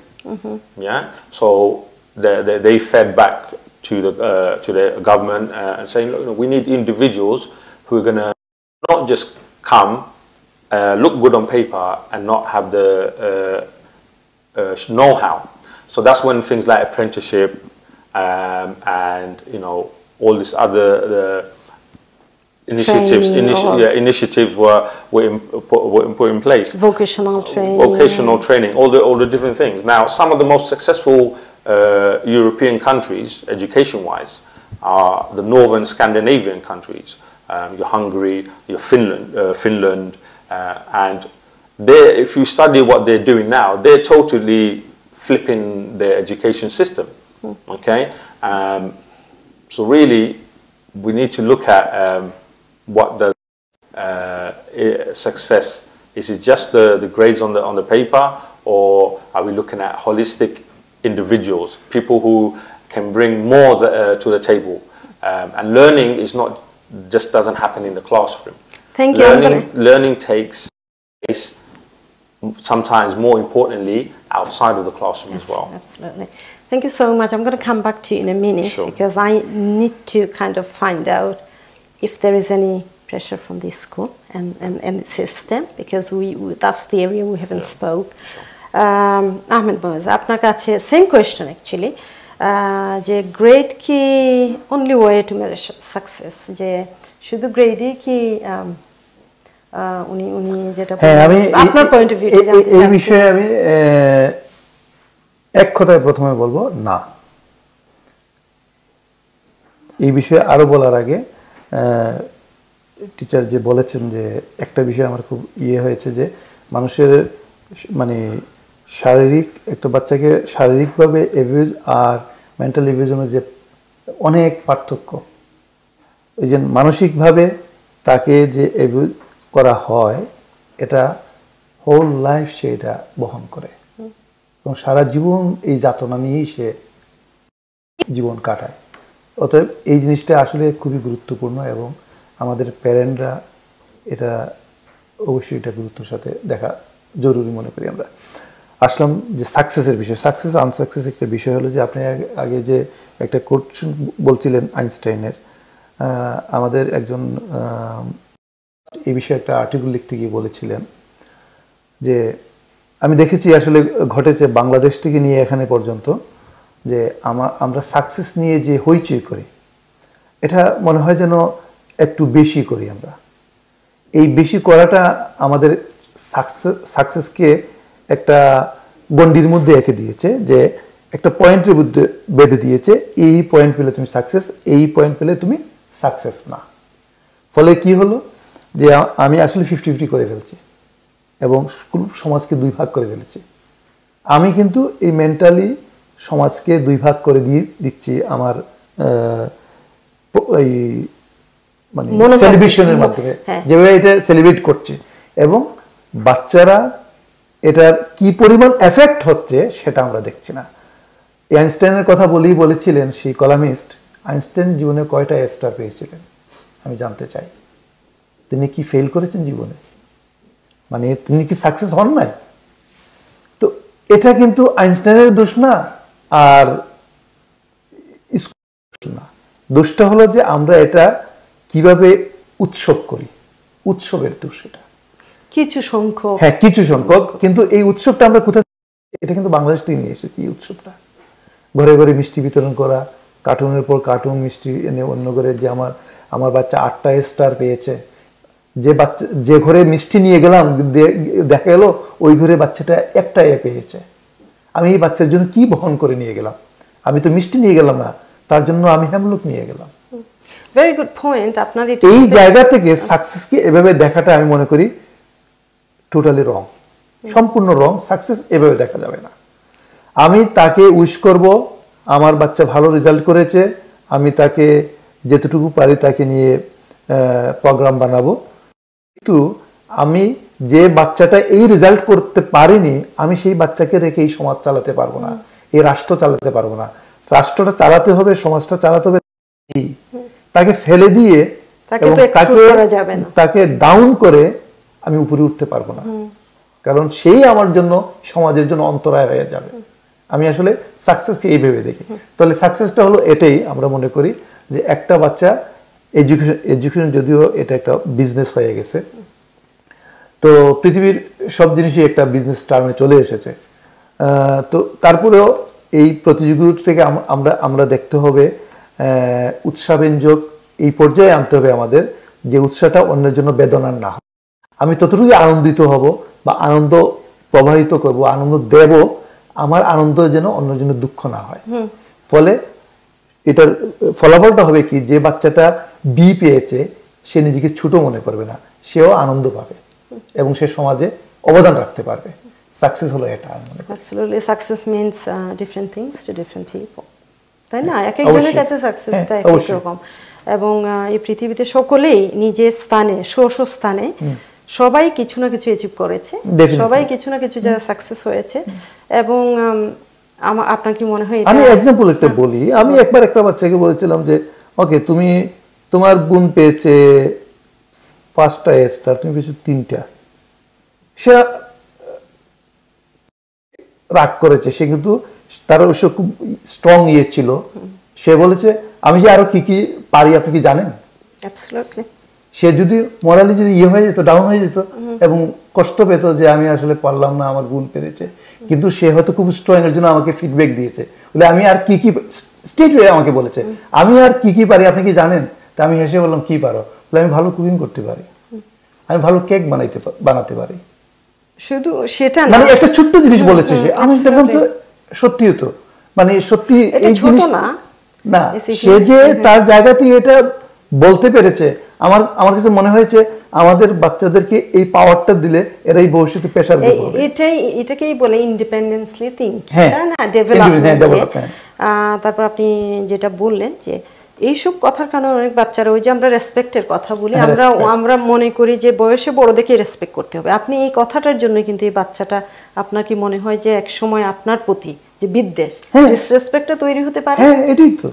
Speaker 2: Yeah, so they fed back to the government and saying, look, we need individuals who are going to not just come, look good on paper and not have the know-how. So that's when things like apprenticeship and you know all these other initiatives were put in place.
Speaker 1: Vocational training.
Speaker 2: Vocational training, all the different things. Now, some of the most successful European countries, education-wise, are the northern Scandinavian countries. Your Hungary, your Finland, and if you study what they're doing now, they're totally flipping their education system. Okay, so really, we need to look at what does success. Is it just the grades on the paper, or are we looking at holistic individuals, people who can bring more to the table? And learning is not just doesn't happen in the classroom.
Speaker 1: Thank you.
Speaker 2: Learning takes place, sometimes more importantly, outside of the classroom as well.
Speaker 1: Absolutely. Thank you so much. I'm going to come back to you in a minute because I need to kind of find out if there is any pressure from the school and the system, because that's the area we haven't spoke. Ahmed Moyez, আপনার কাছে same question actually. যে grade কি only way to measure success, যে শুধু grade কি উনি যেটা আপনার পয়েন্ট অফ ভিউ
Speaker 3: এই বিষয়ে আমি এক কথায় প্রথমে বলবো না। এই বিষয়ে আরো বলার আগে টিচার যে বলেছেন যে একটা বিষয় আমার খুব হয়েছে যে মানুষের মানে শারীরিক একটা বাচ্চাকে শারীরিকভাবে অ্যাবিউজ আর মেন্টাল অ্যাবিউজের মধ্যে অনেক পার্থক্য। এই যে মানসিকভাবে তাকে যে অ্যাবিউজ করা হয় এটা হোল লাইফ সে এটা বহন করে এবং সারা জীবন এই যাতনা নিয়েই সে জীবন কাটায়। অতএব এই জিনিসটা আসলে খুবই গুরুত্বপূর্ণ এবং আমাদের প্যারেন্টরা এটা অবশ্যই এটা গুরুত্বের সাথে দেখা জরুরি মনে করি আমরা। আসলাম যে সাকসেসের বিষয়, সাকসেস আনসাকসেস একটা বিষয় হলো যে আপনি আগে যে একটা কোশ্চেন বলছিলেন আইনস্টাইনের, আমাদের একজন এই বিষয়ে একটা আর্টিকেল লিখতে গিয়ে বলেছিলেন যে আমি দেখেছি আসলে ঘটেছে বাংলাদেশ থেকে নিয়ে এখানে পর্যন্ত যে আমরা সাকসেস নিয়ে যে হইচই করি এটা মনে হয় যেন একটু বেশি করি আমরা, এই বেশি করাটা আমাদের সাকসেসকে একটা গণ্ডির মধ্যে রেখে দিয়েছে, যে একটা পয়েন্টের মধ্যে বেঁধে দিয়েছে, এই পয়েন্ট পেলে তুমি সাকসেস, এই পয়েন্ট পেলে তুমি সাকসেস না। ফলে কি হলো যে আমি আসলে 50-50 করে ফেলছি এবং স্কুল সমাজকে 2 ভাগ করে ফেলেছি। আমি কিন্তু এই মেন্টালি সমাজকে 2 ভাগ করে দিচ্ছি আমার এই মানে সেলিব্রেশনের মাধ্যমে, যেভাবে এটা সেলিব্রেট করছে, এবং বাচ্চারা এটার কি পরিমাণ এফেক্ট হচ্ছে সেটা আমরা দেখছি না। আইনস্টাইনের কথা বলেছিলেন সেই কলামিস্ট, আইনস্টাইন জীবনে কয়টা এ স্টার পেয়েছিলেন আমি জানতে চাই। তিনি কি ফেল করেছেন জীবনে, মানে তিনি কি সাকসেস হন নাই? তো এটা কিন্তু আইনস্টাইনের দোষ না, আর না, দোষটা হলো যে আমরা এটা কিভাবে উৎসব করি, উৎসবের দোষ এটা।
Speaker 1: কিছু সংখ্যক,
Speaker 3: হ্যাঁ কিছু সংখ্যক, কিন্তু এই উৎসবটা আমরা কোথায়, এটা কিন্তু বাংলাদেশ থেকে নিয়ে এসেছি। এই উৎসবটা ঘরে ঘরে মিষ্টি বিতরণ করা, কার্টুনের পর কার্টুন মিষ্টি এনে অন্য ঘরে, যে আমার বাচ্চা 8টা স্টার পেয়েছে, যে ঘরে মিষ্টি নিয়ে গেলাম দেখা গেল ওই ঘরে বাচ্চাটা 1টা এ পেয়েছে। আমি এই বাচ্চার জন্য কি বহন করে নিয়ে গেলাম? আমি তো মিষ্টি নিয়ে গেলাম না, তার জন্য আমি হ্যামলক নিয়ে গেলাম।
Speaker 1: ভেরি গুড পয়েন্ট আপনার।
Speaker 3: এই জায়গা থেকে সাকসেসকে এভাবে দেখাটা আমি মনে করি টোটালি রং, সম্পূর্ণ রং। সাকসেস এভাবে দেখা যাবে না। আমি তাকে উইশ করব, আমার বাচ্চা ভালো রেজাল্ট করেছে, আমি তাকে যেতটুকু পারি তাকে নিয়ে প্রোগ্রাম বানাবো, কিন্তু আমি যে বাচ্চাটা এই রেজাল্ট করতে পারিনি, আমি সেই বাচ্চাকে রেখে এই সমাজ চালাতে পারবো না, এই রাষ্ট্র চালাতে পারবো না। রাষ্ট্রটা চালাতে হবে, সমাজটা চালাতে হবে, তাকে ফেলে দিয়ে তাকে ডাউন করে আমি উপরে উঠতে পারবো না, কারণ সেই আমার জন্য সমাজের জন্য অন্তরায় হয়ে যাবে। আমি আসলে সাকসেসকে এইভাবে দেখি। তাহলে সাকসেসটা হলো এটাই, আমরা মনে করি যে একটা বাচ্চা এডুকেশন, যদিও এটা একটা বিজনেস হয়ে গেছে, তো পৃথিবীর সব জিনিসই একটা বিজনেস টার্মে চলে এসেছে, তো তারপরেও এই প্রতিযোগিতাটাকে আমরা দেখতে হবে উৎসাহব্যঞ্জক এই পর্যায়ে আনতে হবে আমাদের, যে উৎসাহটা অন্যের জন্য বেদনার না হয়। আমি ততটুকুই আনন্দিত হব বা আনন্দ প্রবাহিত করব, আনন্দ দেব, আমার আনন্দ যেন অন্যের জন্য দুঃখ না হয়। ফলে এটার ফলাফলটা হবে কি, যে বাচ্চাটা বি পেয়েছে সে নিজেকে ছোট মনে করবে না, সেও আনন্দ পাবে এবং সে সমাজে অবদান রাখতে পারবে। সাকসেস হলো এটা।
Speaker 1: Absolutely, success means different things to different people, তাই না? এক একজনের কাছে সাকসেসটা এক এক রকম, এবং এই পৃথিবীতে সকলেই নিজের স্থানে, স্থানে সবাই কিছু না কিছু অ্যাচিভ করেছে, সবাই কিছু না কিছু যারা সাকসেস হয়েছে। এবং আপনার কি মনে হয়?
Speaker 3: আমি এক্সাম্পল একটা বলি। আমি একবার একটা বাচ্চাকে বলেছিলাম যে ওকে, তোমার বোন পেয়েছে 5টা স্টার, তুমি পেয়েছো 3টা। সে রাগ করেছে, সে কিন্তু তার অবশ্য খুব স্ট্রং ছিল। সে বলেছে আমি যে আরো কি কি পারি আপনি কি জানেন?
Speaker 1: অ্যাবসলিউটলি।
Speaker 3: সে যদি মোরালি যদি হয়ে যেত, ডাউন হয়ে যেত এবং কষ্ট পেত যে আমি আসলে পারলাম না, আমার বোন পেরেছে, কিন্তু সে হয়তো খুব স্ট্রং এর জন্য আমাকে ফিডব্যাক দিয়েছে, বলে আমি আর কি কি স্টেট ওয়ে আমাকে বলেছে আমি আর কি কি পারি আপনি কি জানেন? তা আমি হেসে বললাম কি পারো? বলে আমি ভালো কুকিং করতে পারি, আমি ভালো কেক বানাতে পারি।
Speaker 1: শুধু সেটা না,
Speaker 3: মানে একটা ছোট্ট জিনিস বলেছে সে, আমি দেখলাম তো সত্যি হতো, মানে সত্যি এই জিনিস না, সে যে তার জায়গা থেকে এটা বলতে পেরেছে। আমার কাছে মনে হয়েছে আমাদের বাচ্চাদেরকে এই পাওয়ারটা দিলে এরাই ভবিষ্যতে পেশার হবে।
Speaker 1: এটাকেই বলে ইন্ডিপেন্ডেন্সলি থিংক, না ডেভেলপমেন্ট। তারপর আপনি যেটা বললেন যে এইসব কথার কারণে অনেক বাচ্চারা, ওই যে আমরা রেসপেক্টের কথা বলি, আমরা মনে করি যে বয়সে বড়দেরকে রেসপেক্ট করতে হবে। আপনি এই কথাটার জন্য কিন্তু এই বাচ্চাটা, আপনার কি মনে হয় যে এক সময় আপনার প্রতি যে বিদ্বেষ, ডিসরেসপেক্টটা তৈরি হতে পারে?
Speaker 3: হ্যাঁ, এটাই তো,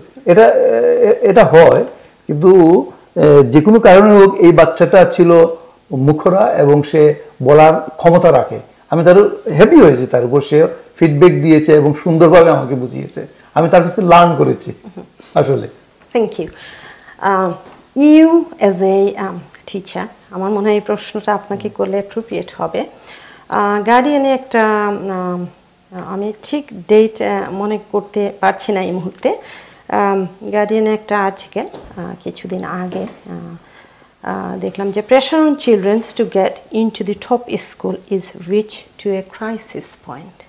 Speaker 3: এটা হয়। কিন্তু যে কোনো কারণে হোক, এই বাচ্চাটা ছিল মুখরা এবং সে বলার ক্ষমতা রাখে। আমি তার হ্যাপি হয়েছি, তার উপর সে ফিডব্যাক দিয়েছে এবং সুন্দরভাবে আমাকে বুঝিয়েছে, আমি তার কাছে লার্ন করেছি আসলে।
Speaker 1: Thank you. You as a teacher, আমার মনে হয় এই প্রশ্নটা আপনাকে করলে অ্যাপ্রোপ্রিয়েট হবে। গার্ডিয়ানে একটা, আমি ঠিক ডেট মনে করতে পারছি না এই মুহূর্তে, গার্ডিয়ানে একটা আর্টিকেল কিছুদিন আগে দেখলাম যে pressure on children to get into the top school is reached to a crisis point.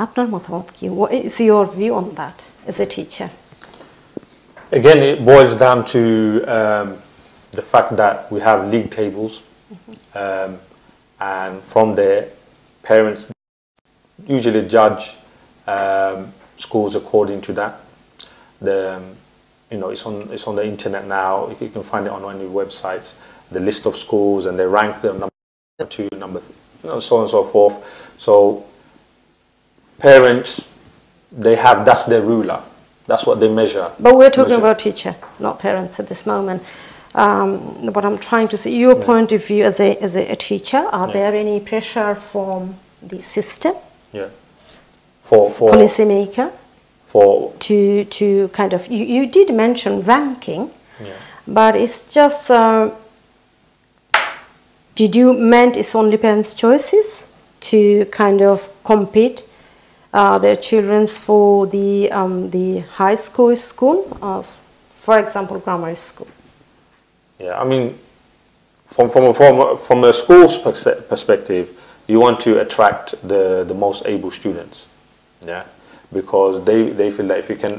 Speaker 1: আপনার মতামত কি? What is your view on that as a teacher?
Speaker 2: Again, it boils down to the fact that we have league tables, and from there, parents usually judge schools according to that. It's on the internet now. You can find it on any websites. The list of schools, and they rank them number 2, number 3, so on and so forth. So parents, that's their ruler. That's what they measure.
Speaker 1: But we're talking about teacher, not parents at this moment. What I'm trying to say, your point of view as a teacher, are there any pressure from the system?
Speaker 2: Yeah. For
Speaker 1: policymaker? To kind of, you did mention ranking, but it's just, did you meant it's only parents' choices to kind of compete their children for the high school, for example, grammar school?
Speaker 2: Yeah, I mean, from a school's perspective, you want to attract the most able students, yeah, because they feel that if you can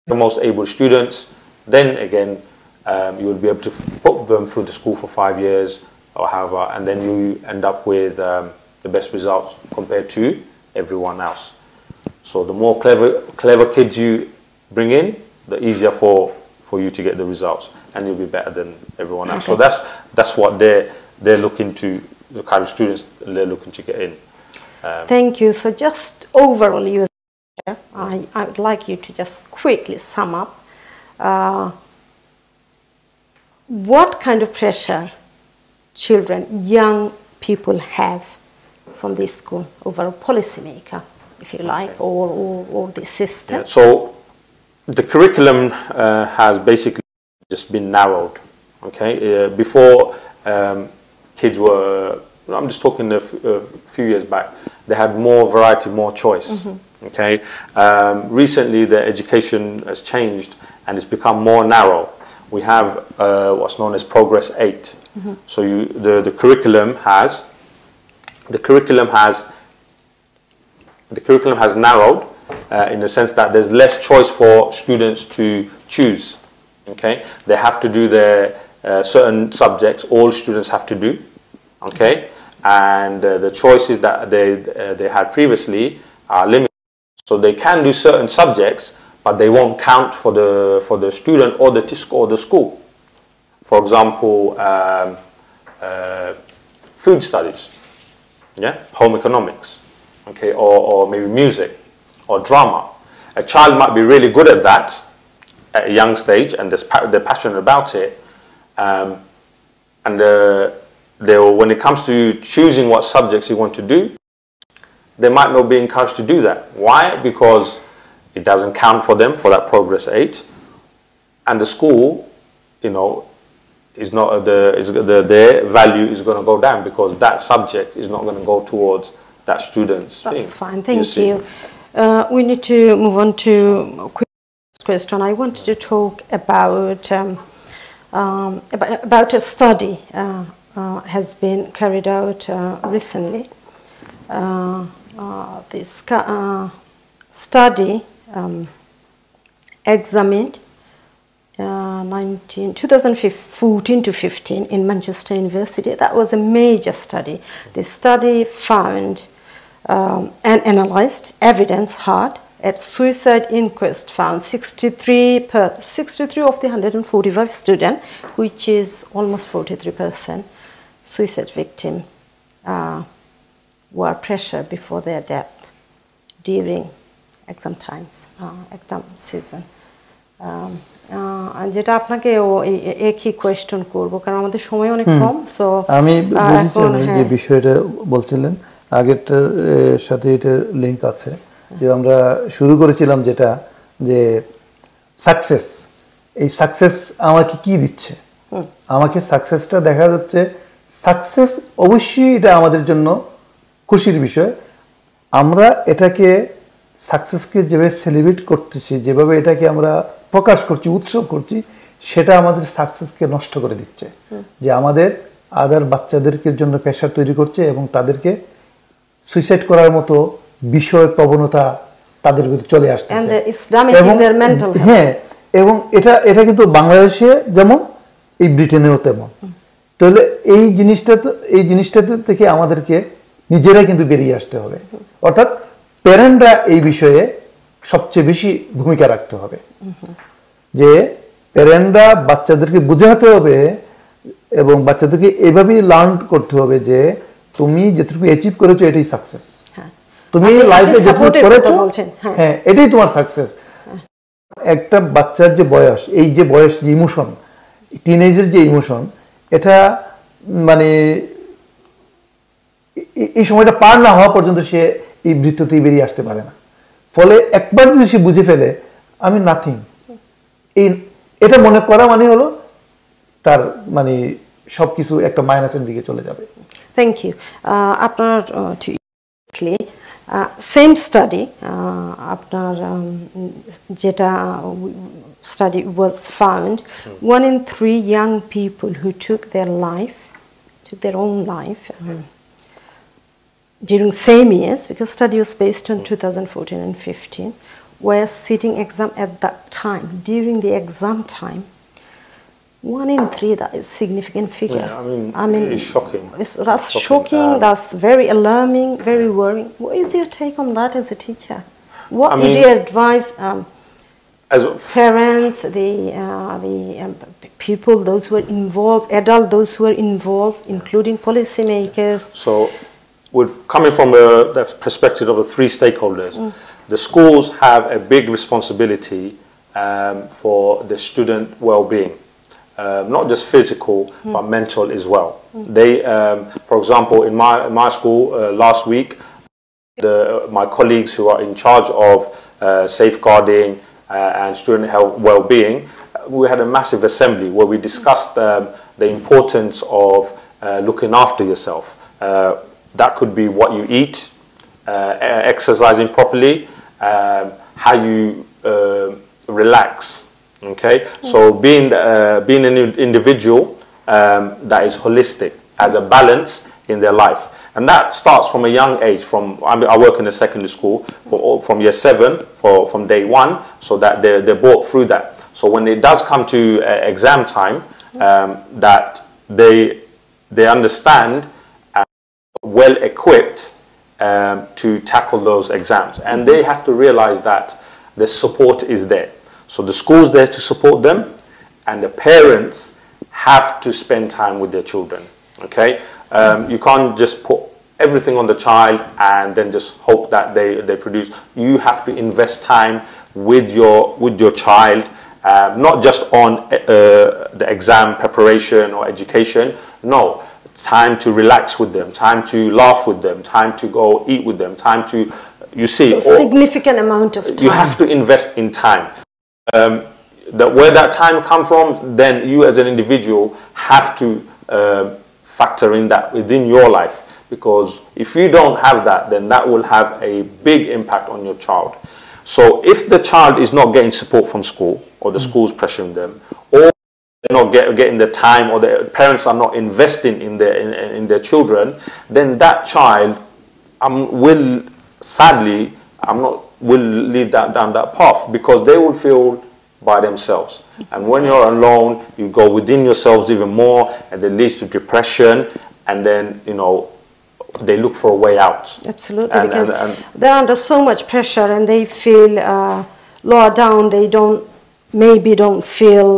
Speaker 2: the most able students, then again you will be able to put them through the school for 5 years or however, and then you end up with the best results compared to everyone else. So the more clever kids you bring in, the easier for you to get the results, and you'll be better than everyone else. Okay. So that's what they're looking to, the kind of students they're looking to get in.
Speaker 1: Thank you. So just overall, I would like you to just quickly sum up what kind of pressure children, young people have from this school over a policymaker, if you like, or the system.
Speaker 2: Yeah, so the curriculum has basically just been narrowed. Okay, before kids were, I'm just talking a few years back, they had more variety, more choice. Okay, recently the education has changed and it's become more narrow. We have what's known as Progress 8. So the curriculum has narrowed in the sense that there's less choice for students to choose. Okay, they have to do their certain subjects. All students have to do. Okay, and the choices that they had previously are limited. So they can do certain subjects, but they won't count for the student or the school. For example, food studies, yeah, home economics, okay, or maybe music or drama. A child might be really good at that at a young stage, and they're passionate about it, and when it comes to choosing what subjects you want to do, they might not be encouraged to do that. Why? Because it doesn't count for them for that Progress 8, and the school, is not their value is going to go down because that subject is not going to go towards that student's thing.
Speaker 1: That's fine. Thank you. We need to move on to a quick question. I wanted to talk about a study has been carried out recently. This study examined 2014 to 15 in Manchester University. That was a major study. This study found and analyzed evidence hard at suicide inquest, found 63 of the 145 students, which is almost 43%, suicide victim were pressured before their death during exam times, exam season. যেটা আপনাকে একই question করব কারণ আমাদের সময় অনেক কম। So
Speaker 3: আমি বুঝেছি যে বিষয়টা বলছিলেন আগেরটার সাথে এটা লিংক আছে যে আমরা শুরু করেছিলাম যেটা যে সাকসেস, এই সাকসেস আমাকে কি দিচ্ছে, আমাকে সাকসেসটা দেখা যাচ্ছে সাকসেস অবশ্যই এটা আমাদের জন্য খুশির বিষয়। আমরা এটাকে সাকসেসকে যেভাবে সেলিব্রেট করতেছি, যেভাবে এটাকে আমরা প্রকাশ করছি, উৎসব করছি, সেটা আমাদের সাকসেসকে নষ্ট করে দিচ্ছে, যে আমাদের আদার বাচ্চাদেরকে জন্য প্রেশার তৈরি করছে এবং তাদেরকে সুইসাইড করার মতো বিষয় প্রবণতা তাদের ভিতরে চলে আসতেছে। হ্যাঁ, এবং এটা কিন্তু বাংলাদেশে যেমন এই ব্রিটেনেও তেমন। তাহলে এই জিনিসটা থেকে আমাদেরকে নিজেরাই কিন্তু বেরিয়ে আসতে হবে, অর্থাৎ প্যারেন্টরা এই বিষয়ে সবচেয়ে বেশি ভূমিকা রাখতে হবে, যে প্যারেন্টরা বাচ্চাদেরকে বোঝাতে হবে এবং বাচ্চাদেরকে এইভাবেই লার্ন করতে হবে যে তুমি যেটুকু অ্যাচিভ করেছো এটাই সাকসেস, তুমি লাইফে যেটুকু করেছো হ্যাঁ এটাই তোমার সাকসেস। একটা বাচ্চার যে বয়স, এই যে বয়স, ইমোশন, টিনেজের যে ইমোশন, এটা মানে এই সময়টা পার না হওয়া পর্যন্ত সে এই বৃত্ততেই বেরিয়ে আসতে পারে না। ফলে একবার যদি সে বুঝে ফেলে আমি নাথিং, এটা মনে করা মানে হলো তার মানে সবকিছু একটা মাইনাসের দিকে চলে যাবে।
Speaker 1: Thank you. আপনার সেম স্টাডি, আপনার যেটা study was found 1 in 3 young people who took their own life during same years, because study was based on 2014 and 15, were sitting exam at that time. During the exam time, 1 in 3, that is significant figure.
Speaker 2: Yeah, I mean it's shocking.
Speaker 1: That's shocking. That's very alarming, very worrying. What is your take on that as a teacher? What would you advise as parents, the people, those who are involved, adults, those who are involved, including policymakers?
Speaker 2: So, coming from the perspective of the 3 stakeholders, the schools have a big responsibility for the student well-being. Not just physical, but mental as well. They, for example, in my school last week, my colleagues who are in charge of safeguarding and student health well-being, we had a massive assembly where we discussed the importance of looking after yourself. That could be what you eat, exercising properly, how you relax. Okay, so being an individual that is holistic, has a balance in their life, and that starts from a young age. I work in a secondary school from year 7, from day 1, so that they're brought through that. So when it does come to exam time, that they understand well equipped to tackle those exams, and they have to realize that the support is there. So the school's there to support them, and the parents have to spend time with their children. Okay, you can't just put everything on the child and then just hope that they produce. You have to invest time with your child, not just on the exam preparation or education. No, it's time to relax with them, time to laugh with them, time to go eat with them, time to, you see,
Speaker 1: so significant amount of time.
Speaker 2: You have to invest in time. Where that time comes from, then you as an individual have to factor in that within your life, because if you don't have that, then that will have a big impact on your child. So if the child is not getting support from school, or the school's pressuring them, or they're not getting the time, or the parents are not investing in their children, then that child will sadly will lead down that path, because they will feel by themselves. And when you're alone, you go within yourselves even more, and it leads to depression, and then, you know, they look for a way out.
Speaker 1: Absolutely, because they're under so much pressure, and they feel lower down. They maybe don't feel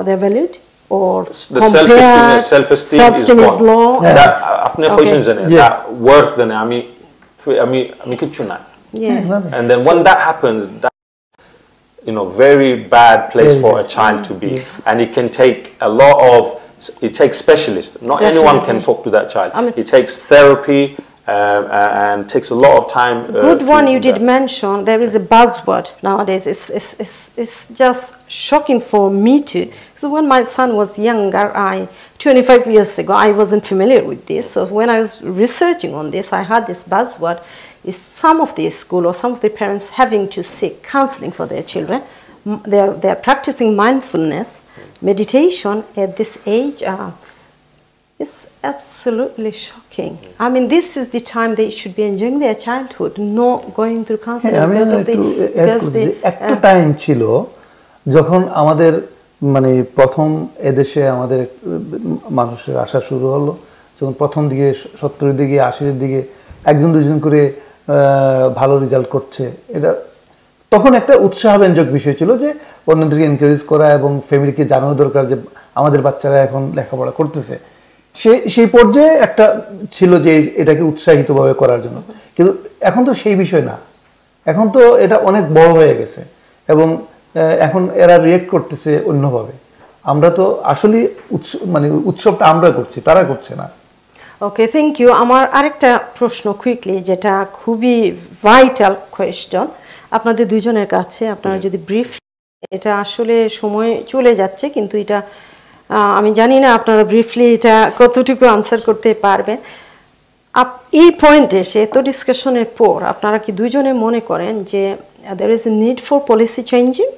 Speaker 1: they're valued, or
Speaker 2: the self-esteem is
Speaker 1: low.
Speaker 2: That worth than and then when that happens, that, you know, very bad place for a child to be, and it can take a lot of. It takes specialists. Not anyone can talk to that child. It takes therapy and takes a lot of time.
Speaker 1: Good one you did mention. There is a buzzword nowadays. It's just shocking for me too. So when my son was younger, 25 years ago, I wasn't familiar with this. So when I was researching on this, I had this buzzword. Is some of the school or some of the parents having to seek counseling for their children. they are practicing mindfulness, meditation at this age. It's absolutely shocking. I mean, this is the time they should be enjoying their childhood, not going through counseling because of the
Speaker 3: একটা time ছিল যখন আমাদের মানে প্রথম এদেশে আমাদের মানুষের আসা শুরু হলো, যখন প্রথম দিকে 70-এর দিকে 80-এর দিকে একজন দুজন করে ভালো রেজাল্ট করছে, এটা তখন একটা উৎসাহব্যঞ্জক বিষয় ছিল যে অন্যদেরকে এনকারেজ করা এবং ফ্যামিলিকে জানানো দরকার যে আমাদের বাচ্চারা এখন লেখাপড়া করতেছে। সেই পর্যায়ে একটা ছিল যে এটাকে উৎসাহিতভাবে করার জন্য, কিন্তু এখন তো সেই বিষয় না, এখন তো এটা অনেক বড় হয়ে গেছে এবং এখন এরা রিয়েক্ট করতেছে অন্যভাবে। আমরা তো আসলে মানে উৎসবটা আমরা করছি, তারা করছে না।
Speaker 1: ওকে, থ্যাংক ইউ। আমার আরেকটা প্রশ্ন কুইকলি, যেটা খুবই ভাইটাল কোয়েশ্চন আপনাদের দুজনের কাছে, আপনারা যদি ব্রিফ, এটা আসলে সময় চলে যাচ্ছে কিন্তু এটা আমি জানি না আপনারা ব্রিফলি এটা কতটুকু আনসার করতে পারবেন। এই পয়েন্টে এসে তো ডিসকাশনের পর আপনারা কি দুজনে মনে করেন যে there is a need for policy changing,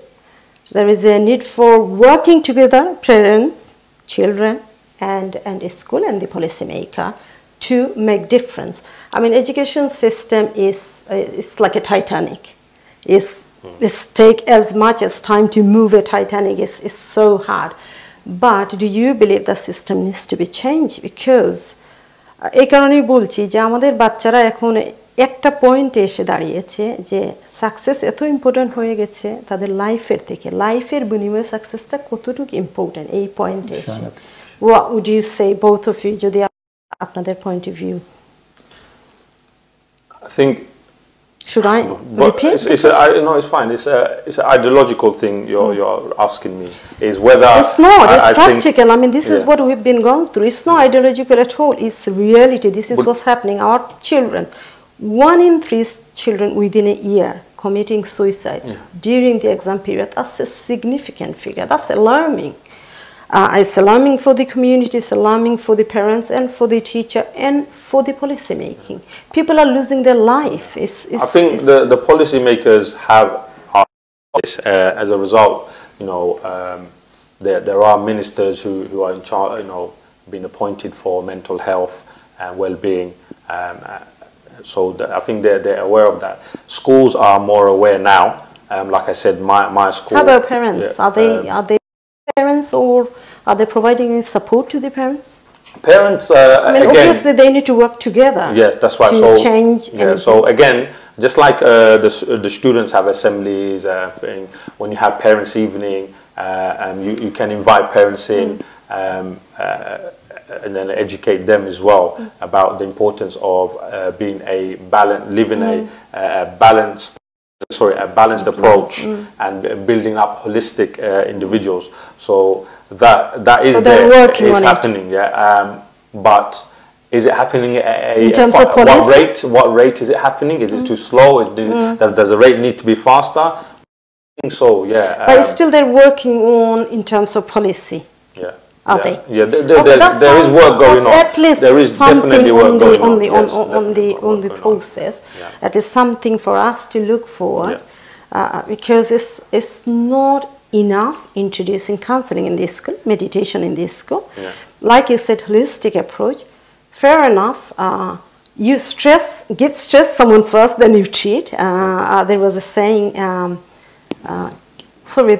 Speaker 1: there is a need for working together, parents, children and school and the policy maker to make difference? I mean, education system is like a Titanic. It's take as much as time to move a Titanic. Is so hard. But do you believe the system needs to be changed? Because এই কারণেই বলছি যে আমাদের বাচ্চারা এখন একটা পয়েন্টে এসে দাঁড়িয়েছে যে সাকসেস এত ইম্পর্টেন্ট হয়ে গেছে তাদের লাইফের থেকে, লাইফের বিনিময়ে সাকসেসটা কতটুকু ইম্পর্টেন্ট এই পয়েন্টে এসে। What would you say, both of you, যদি আপনাদের point of view?
Speaker 2: I think
Speaker 1: should I repeat?
Speaker 2: No, it's fine. It's an ideological thing you're asking me. Is whether
Speaker 1: it's not. It's practical. I mean, this is what we've been going through. It's not ideological at all. It's reality. This is what's happening. Our children, 1 in 3 children within a year committing suicide during the exam period. That's a significant figure. That's alarming. It's alarming for the community, it's alarming for the parents and for the teacher and for the policy making. People are losing their life.
Speaker 2: I think the policy makers have, as a result, you know, there are ministers who are in charge, you know, being appointed for mental health and well-being. So I think they're aware of that. Schools are more aware now. Like I said, my school.
Speaker 1: How about parents? Are they parents, or are they providing any support to the parents?
Speaker 2: Parents,
Speaker 1: I mean,
Speaker 2: again,
Speaker 1: obviously they need to work together.
Speaker 2: Yes, that's right.
Speaker 1: To change.
Speaker 2: Yeah. So again, just like the students have assemblies, when you have parents' evening, you can invite parents in and then educate them as well about the importance of being living a balanced approach and building up holistic individuals. So that is it's happening. But is it happening
Speaker 1: in terms of policy?
Speaker 2: What rate is it happening? Is it too slow? Does the rate need to be faster? I think so, yeah.
Speaker 1: But still they're working on in terms of policy.
Speaker 2: Yeah.
Speaker 1: Are they?
Speaker 2: Yeah, there is work going on.
Speaker 1: At least
Speaker 2: there is definitely work going
Speaker 1: on the process. That is something for us to look forward, because it's not enough introducing counseling in this school, meditation in this school. Like you said, holistic approach. Fair enough. You give stress someone first, then you treat. There was a saying.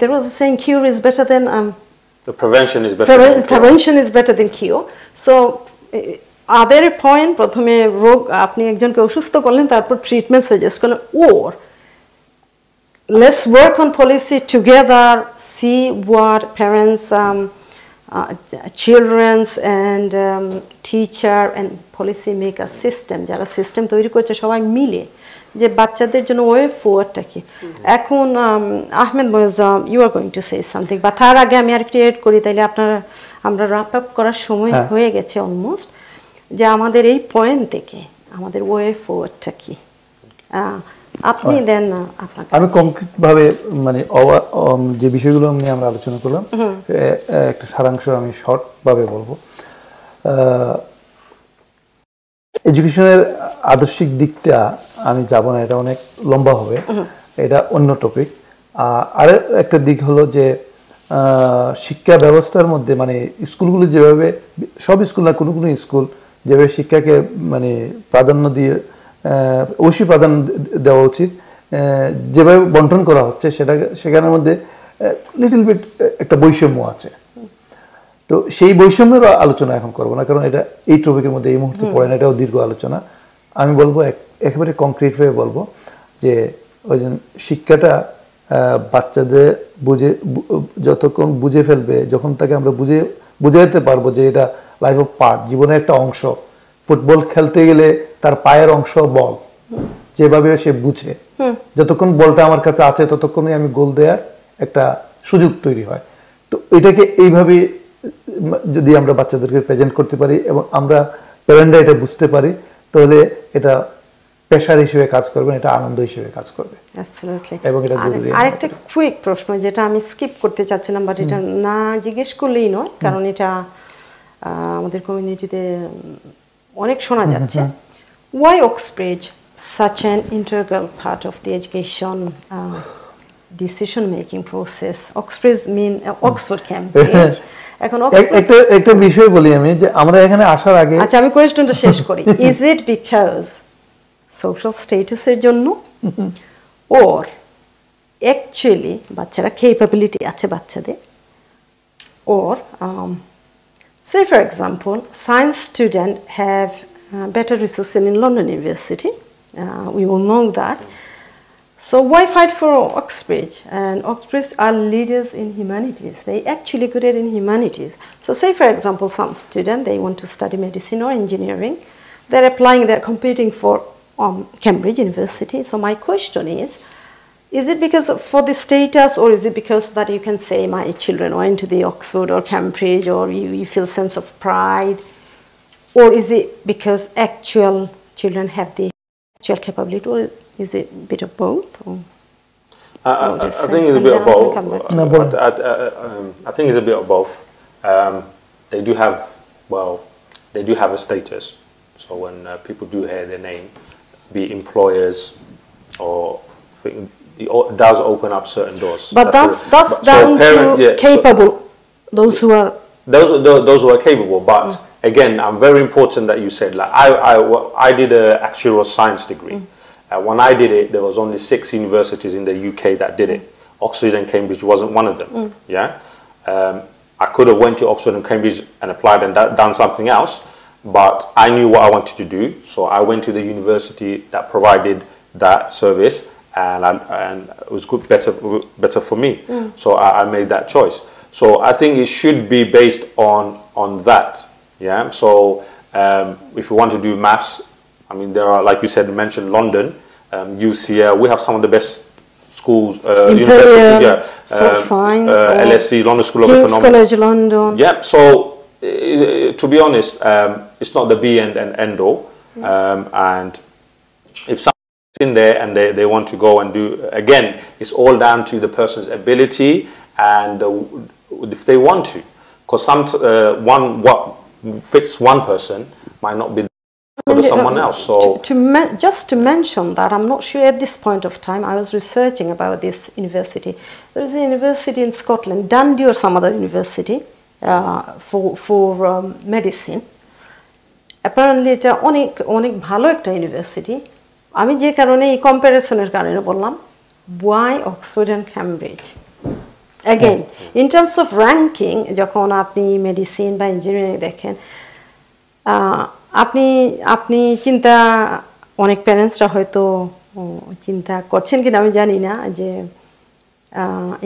Speaker 1: There was a saying: cure is better than.
Speaker 2: The prevention is better than cure.
Speaker 1: Prevention is better than cure. So, are there a point? প্রথমে রোগ আপনি একজনকে অসুস্থ করলেন, তারপর treatment suggest করলেন, or let's work on policy together, see what parents, children and teacher and policy maker system, যারা system তৈরি করছে সবাই মিলে যে বাচ্চাদের জন্য ওয়ে ফরওয়ার্ডটা কি। এখন Ahmed, Moez, you are going to say something, বা তার আগে আমি আরেকটু এড করি, তাইলে আমরা র্যাপ আপ করার সময় হয়ে গেছে অলমোস্ট, যে আমাদের এই পয়েন্ট থেকে আমাদের ওয়ে ফরওয়ার্ডটা কি আপনি দেন।
Speaker 3: আমি কংক্রিট ভাবে মানে যে বিষয়গুলো নিয়ে আমরা আলোচনা করলাম একটা সারাংশ আমি শর্ট ভাবে বলবো। এডুকেশনের আদর্শিক দিকটা আমি যাব না, এটা অনেক লম্বা হবে, এটা অন্য টপিক। আর একটা দিক হলো যে শিক্ষা ব্যবস্থার মধ্যে মানে স্কুলগুলো যেভাবে সব স্কুল না কোনো কোনো স্কুল যেভাবে শিক্ষাকে মানে প্রাধান্য দিয়ে অবশ্যই প্রাধান্য দেওয়া উচিত যেভাবে বন্টন করা হচ্ছে সেখানের মধ্যে লিটল বিট একটা বৈষম্য আছে তো সেই বৈষম্যের আলোচনা এখন করবো না কারণ এটা এই টপিকের মধ্যে এই মুহূর্তে পড়ে না এটাও দীর্ঘ আলোচনা আমি বলবো একেবারে কংক্রিট ভাবে বলবো যে ওই যে শিক্ষাটা বাচ্চাদের যতক্ষণ বুঝে ফেলবে যখন তাকে আমরা বুঝাইতে পারবো যে এটা লাইফ অফ পার্ট জীবনের একটা অংশ ফুটবল খেলতে গেলে তার পায়ের অংশ বল যেভাবে সে বুঝে যতক্ষণ বলটা আমার কাছে আছে ততক্ষণই আমি গোল দেওয়ার একটা সুযোগ তৈরি হয় তো এটাকে এইভাবে যদি আমরা বাচ্চাদেরকে প্রেজেন্ট করতে পারি এবং আমরা প্যারেন্টরা এটা বুঝতে পারি তাহলে এটা পেশার হিসেবে কাজ করবে এটা আনন্দ হিসেবে কাজ করবে
Speaker 1: অ্যাবসলিউটলি
Speaker 3: এবং এটা জরুরি
Speaker 1: আরেকটা কুইক প্রশ্ন যেটা আমি স্কিপ করতে চাচ্ছিলাম বাট এটা না জিজ্ঞেস করলেই নয় কারণ এটা আমাদের কমিউনিটিতে অনেক শোনা যাচ্ছে why Oxbridge such an integral part of the education decision making process Oxbridge mean Oxford Cambridge এখন
Speaker 3: একটা বিষয় বলি আমি যে আমরা এখানে আসার আগে
Speaker 1: আচ্ছা আমি কোয়েশ্চনটা শেষ করি is it because social status এর জন্য or actually বাচ্চারা capability আছে বাচ্চাদের or say for example science students have better resources in London University we all know that so why fight for Oxbridge and Oxbridge are leaders in humanities they actually good at in humanities so say for example some student they want to study medicine or engineering they're applying they're competing for Cambridge University so my question is it because for the status or is it because that you can say my children went to the Oxford or Cambridge or you feel sense of pride or is it because actual children have the actual capability or is it a bit of both or
Speaker 2: I think it's a bit of both I think it's a bit of both they do have a status so when people do hear their name be employers or it does open up certain doors
Speaker 1: but that's down to capable those who are
Speaker 2: capable but again I'm very important that you said like I did a actuarial science degree when I did it there was only 6 universities in the UK that did it Oxford and Cambridge wasn't one of them I could have went to Oxford and Cambridge and applied and done something else but I knew what I wanted to do so I went to the university that provided that service and it was good better for me so I made that choice so I think it should be based on that so if you want to do maths I mean there are like you said mentioned London UCL we have some of the best schools university
Speaker 1: for science
Speaker 2: LSE London School of
Speaker 1: King's
Speaker 2: Economics
Speaker 1: College London
Speaker 2: so to be honest it's not the be and end all and if someone's in there and they want to go and do again it's all down to the person's ability and if they want to because what fits one person might not be for someone else so
Speaker 1: just to mention that I'm not sure at this point of time I was researching about this university there is a university in Scotland Dundee or some other university for medicine apparently এটা অনেক ভালো একটা university আমি যে কারণে এই কম্পারিজনের কারণে বললাম why Oxford and Cambridge again in terms of ranking যখন আপনি মেডিসিন বা ইঞ্জিনিয়ারিং দেখেন আপনি চিন্তা অনেক প্যারেন্টসরা হয়তো চিন্তা করছেন কিনা আমি জানি না যে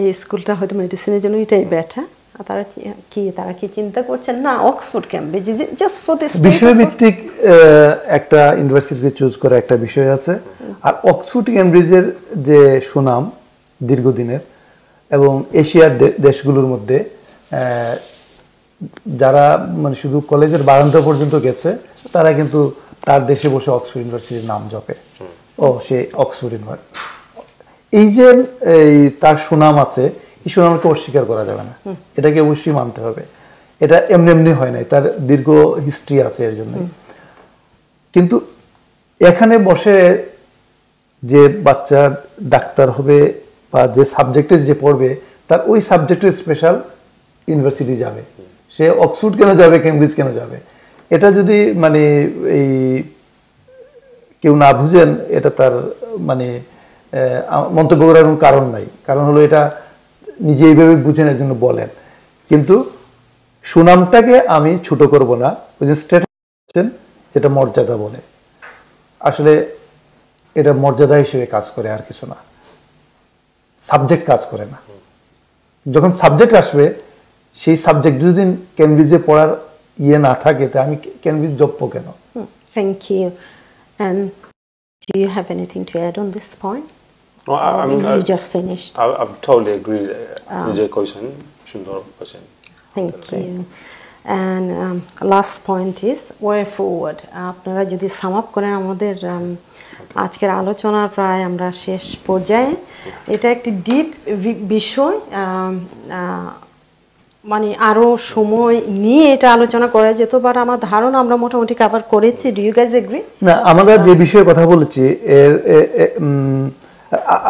Speaker 1: এই স্কুলটা হয়তো মেডিসিনের জন্য এটাই বেটার তারা কি চিন্তা করছেন না Oxford Cambridge is just for this
Speaker 3: বিষয়ভিত্তিক একটা ইউনিভার্সিটিকে চুজ করা একটা বিষয় আছে আর অক্সফোর্ড ক্যামব্রিজের যে সুনাম দীর্ঘদিনের এবং এশিয়ার দেশগুলোর মধ্যে যারা মানে শুধু কলেজের বারান্দা পর্যন্ত গেছে তারা কিন্তু তার দেশে বসে অক্সফোর্ড ইউনিভার্সিটির নাম জপে সে অক্সফোর্ড ইউনিভার্সিটি এই যে তার সুনাম আছে এই সুনামকে অস্বীকার করা যাবে না এটাকে অবশ্যই মানতে হবে এটা এমনি হয় নাই তার দীর্ঘ হিস্ট্রি আছে এর জন্য কিন্তু এখানে বসে যে বাচ্চা ডাক্তার হবে বা যে সাবজেক্টে যে পড়বে তার ওই সাবজেক্টের স্পেশাল ইউনিভার্সিটি যাবে, সে অক্সফোর্ড কেন যাবে, কেমব্রিজ কেন যাবে। এটা যদি মানে এই কেউ না বুঝেন, এটা তার মানে মন্তব্য করার কোনো কারণ নাই। কারণ হলো এটা নিজে এইভাবে বুঝেন, এর জন্য বলেন। কিন্তু সুনামটাকে আমি ছোট করব না, ওই যে স্ট্যাটাস যেটা মর্যাদা বলে, আসলে এটা মর্যাদা হিসেবে কাজ করে, আর কিছু না। সাবজেক্ট কাজ করে না। যখন সাবজেক্ট আসবে, সেই সাবজেক্ট যদি কেমব্রিজে পড়ার ইয়ে না থাকে, তা আমি কেমব্রিজ জব্ব কেন?
Speaker 1: Thank you. And do you have anything to add on this point?
Speaker 2: Well, I mean,
Speaker 1: you just finished.
Speaker 2: I totally agree. Vijay question, Sundar question.
Speaker 1: Thank you. And last point is way forward. আপনারা যদি sum up করেন আমাদের আজকের আলোচনার প্রায় আমরা শেষ পর্যায়ে। এটা একটি ডিপ বিষয়, মানে আরো সময় নিয়ে এটা আলোচনা করা যেত, বাট আমার ধারণা আমরা মোটামুটি কভার করেছি। Do you guys agree?
Speaker 3: না, আমরা যে বিষয়ে কথা বলেছি এর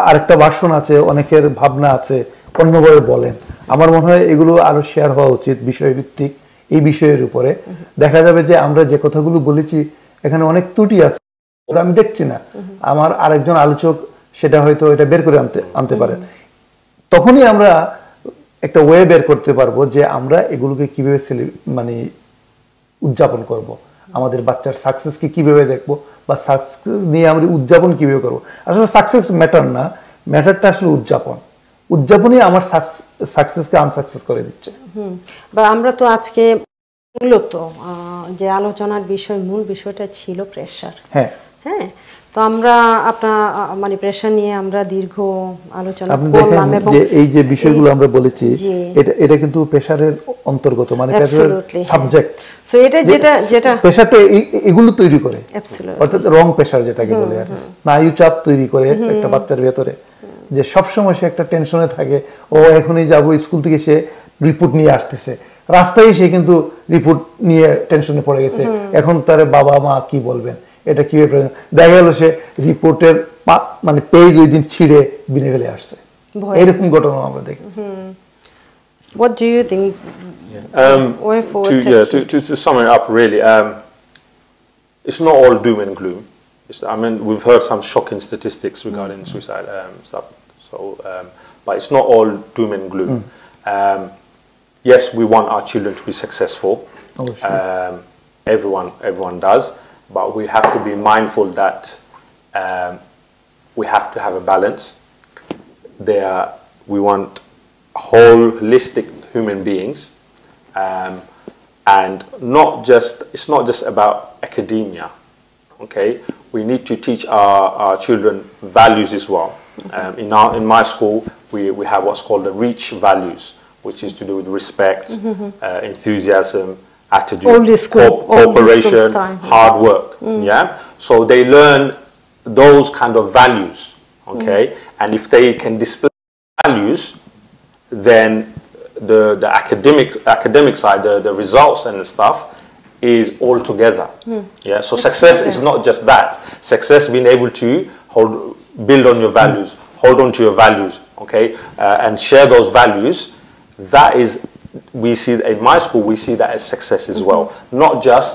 Speaker 3: আরেকটা ভার্সন আছে, অনেকের ভাবনা আছে, অন্যভাবে বলেন। আমার মনে হয় এগুলো আরো শেয়ার হওয়া উচিত বিষয়ভিত্তিক এই বিষয়ের উপরে। দেখা যাবে যে আমরা যে কথাগুলো বলেছি এখানে অনেক ত্রুটি আছে, ওটা আমি দেখছি না, আমার আরেকজন আলোচক সেটা হয়তো এটা বের করে আনতে পারেন। তখনই আমরা একটা ওয়ে বের করতে পারবো যে আমরা এগুলোকে কিভাবে মানে উদযাপন করব, আমাদের বাচ্চার সাকসেসকে কিভাবে দেখবো, বা সাকসেস নিয়ে আমরা উদযাপন কিভাবে করবো। আসলে সাকসেস ম্যাটার না, ম্যাটারটা আসলে উদযাপন। উদযাপনই আমার সাকসেসকে আনসাকসেস করে দিচ্ছে।
Speaker 1: বা আমরা তো আজকে মূলত যে আলোচনার বিষয়, মূল বিষয়টা ছিল প্রেশার। হ্যাঁ, তো আমরা আপনার মানে প্রেশার নিয়ে আমরা দীর্ঘ আলোচনা করলাম, এবং
Speaker 3: এই যে বিষয়গুলো আমরা বলেছি এটা কিন্তু প্রেশারের অন্তর্গত, মানে প্রেশারের সাবজেক্ট।
Speaker 1: সো এটা যেটা
Speaker 3: প্রেশারটা এগুলো তৈরি করে, অর্থাৎ রং প্রেশার যেটাকে বলে, আর স্নায়ু চাপ তৈরি করে একটা বাচ্চার ভেতরে, যে সব সময় সে একটা টেনশনে থাকে। ও এখনই যাবো, স্কুল থেকে সে রিপোর্ট নিয়ে আসতেছে, রাস্তায় সে কিন্তু রিপোর্ট নিয়ে টেনশনে পড়ে গেছে, এখন তার বাবা মা কি বলবেন, এটা কি দেখা গেল সে রিপোর্টের মানে পেজ ওই দিন ছিঁড়ে বিনে ফেলে আসছে। এরকম ঘটনা আমরা দেখেছি।
Speaker 1: What do you think?
Speaker 2: To sum it up, really, it's not all doom and gloom. I mean, we've heard some shocking statistics regarding suicide stuff. So, but it's not all doom and gloom. Yes, we want our children to be successful.
Speaker 3: Oh, sure.
Speaker 2: Everyone does. But we have to be mindful that we have to have a balance. We want holistic human beings, and it's not just about academia. Okay, we need to teach our children values as well. In my school, we have what's called the REACH values, which is to do with respect, enthusiasm, attitude, cooperation, hard work. Yeah, so they learn those kind of values. Okay, and if they can display values, then the academic side, the results and the stuff is all together. Yeah, so success is not just that. Success being able to build on your values, hold on to your values, okay, and share those values. That is, we see in my school, we see that as success as well, not just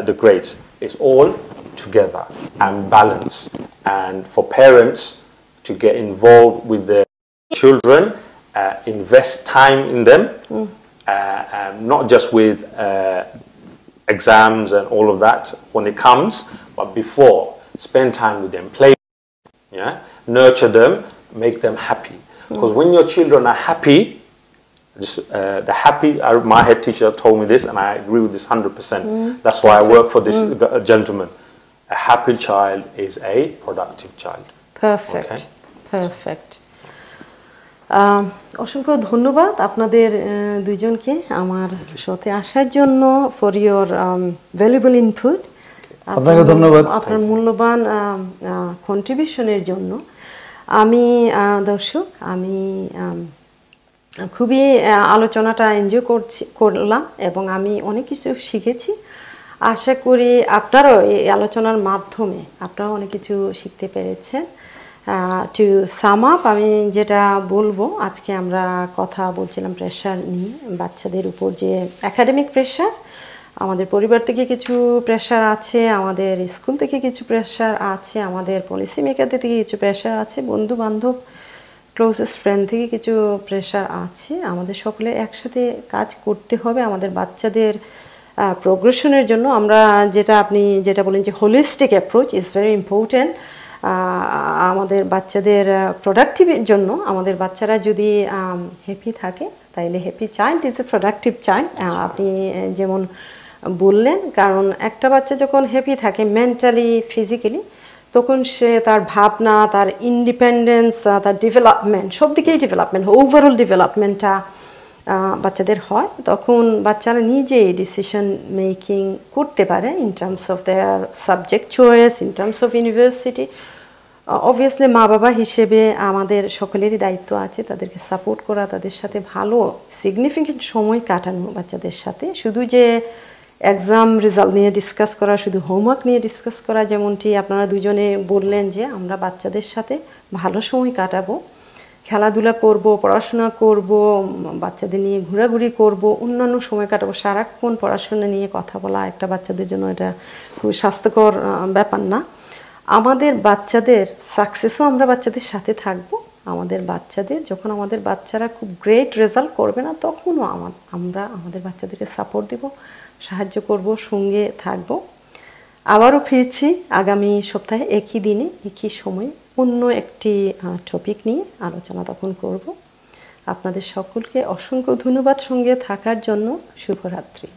Speaker 2: the grades. It's all together and balance. And for parents to get involved with their children, invest time in them, not just with exams and all of that when it comes, but before. Spend time with them, play with them, yeah? Nurture them, make them happy. Because when your children are happy, my head teacher told me this, and I agree with this 100%. That's why I work for this gentleman. A happy child is a productive child.
Speaker 1: Perfect. Okay? Perfect. অসংখ্য ধন্যবাদ আপনাদের দুইজনকে আমার সাথে আসার জন্য, for your valuable input.
Speaker 3: আপনাকে ধন্যবাদ
Speaker 1: আপনার মূল্যবান কন্ট্রিবিউশনের জন্য। আমি দর্শক, আমি খুবই আলোচনাটা এনজয় করলাম এবং আমি অনেক কিছু শিখেছি। আশা করি আপনারাও এই আলোচনার মাধ্যমে আপনারাও অনেক কিছু শিখতে পেরেছেন। টু সাম আপ আমি যেটা বলবো, আজকে আমরা কথা বলছিলাম প্রেশার নিয়ে, বাচ্চাদের উপর যে একাডেমিক প্রেশার, আমাদের পরিবার থেকে কিছু প্রেশার আছে, আমাদের স্কুল থেকে কিছু প্রেশার আছে, আমাদের পলিসি মেকারদের থেকে কিছু প্রেশার আছে, বন্ধু বান্ধব ক্লোজেস্ট ফ্রেন্ড থেকে কিছু প্রেশার আছে। আমাদের সকলে একসাথে কাজ করতে হবে আমাদের বাচ্চাদের প্রোগ্রেশনের জন্য। আমরা আপনি যেটা বলেন যে holistic approach is very important আমাদের বাচ্চাদের প্রোডাক্টিভের জন্য। আমাদের বাচ্চারা যদি হ্যাপি থাকে তাইলে happy child is a productive child, আপনি যেমন বললেন। কারণ একটা বাচ্চা যখন হ্যাপি থাকে মেন্টালি ফিজিক্যালি, তখন সে তার ভাবনা, তার ইন্ডিপেন্ডেন্স, তার ডেভেলপমেন্ট, সব দিকেই ডেভেলপমেন্ট, ওভারঅল ডেভেলপমেন্টটা বাচ্চাদের হয়। তখন বাচ্চারা নিজেই ডিসিশন মেকিং করতে পারে in terms of their subject choice, in terms of university. Obviously মা বাবা হিসেবে আমাদের সকলেরই দায়িত্ব আছে তাদেরকে সাপোর্ট করা, তাদের সাথে ভালো সিগনিফিকেন্ট সময় কাটানো বাচ্চাদের সাথে। শুধু যে এক্সাম রেজাল্ট নিয়ে ডিসকাস করা, শুধু হোমওয়ার্ক নিয়ে ডিসকাস করা, যেমনটি আপনারা দুজনে বললেন যে আমরা বাচ্চাদের সাথে ভালো সময় কাটাবো, খেলাধুলা করব, পড়াশোনা করব, বাচ্চাদের নিয়ে ঘোরাঘুরি করব, অন্যান্য সময় কাটাবো। সারাক্ষণ পড়াশোনা নিয়ে কথা বলা একটা বাচ্চাদের জন্য এটা খুব স্বাস্থ্যকর ব্যাপার না। আমাদের বাচ্চাদের সাকসেসও আমরা বাচ্চাদের সাথে থাকবো। আমাদের বাচ্চাদের যখন আমাদের বাচ্চারা খুব গ্রেট রেজাল্ট করবে না, তখনও আমরা আমাদের বাচ্চাদেরকে সাপোর্ট দেব, সাহায্য করব, সঙ্গে থাকব। আবারও ফিরছি আগামী সপ্তাহে একই দিনে একই সময়ে অন্য একটি টপিক নিয়ে আলোচনা তখন করব। আপনাদের সকলকে অসংখ্য ধন্যবাদ সঙ্গে থাকার জন্য। শুভরাত্রি।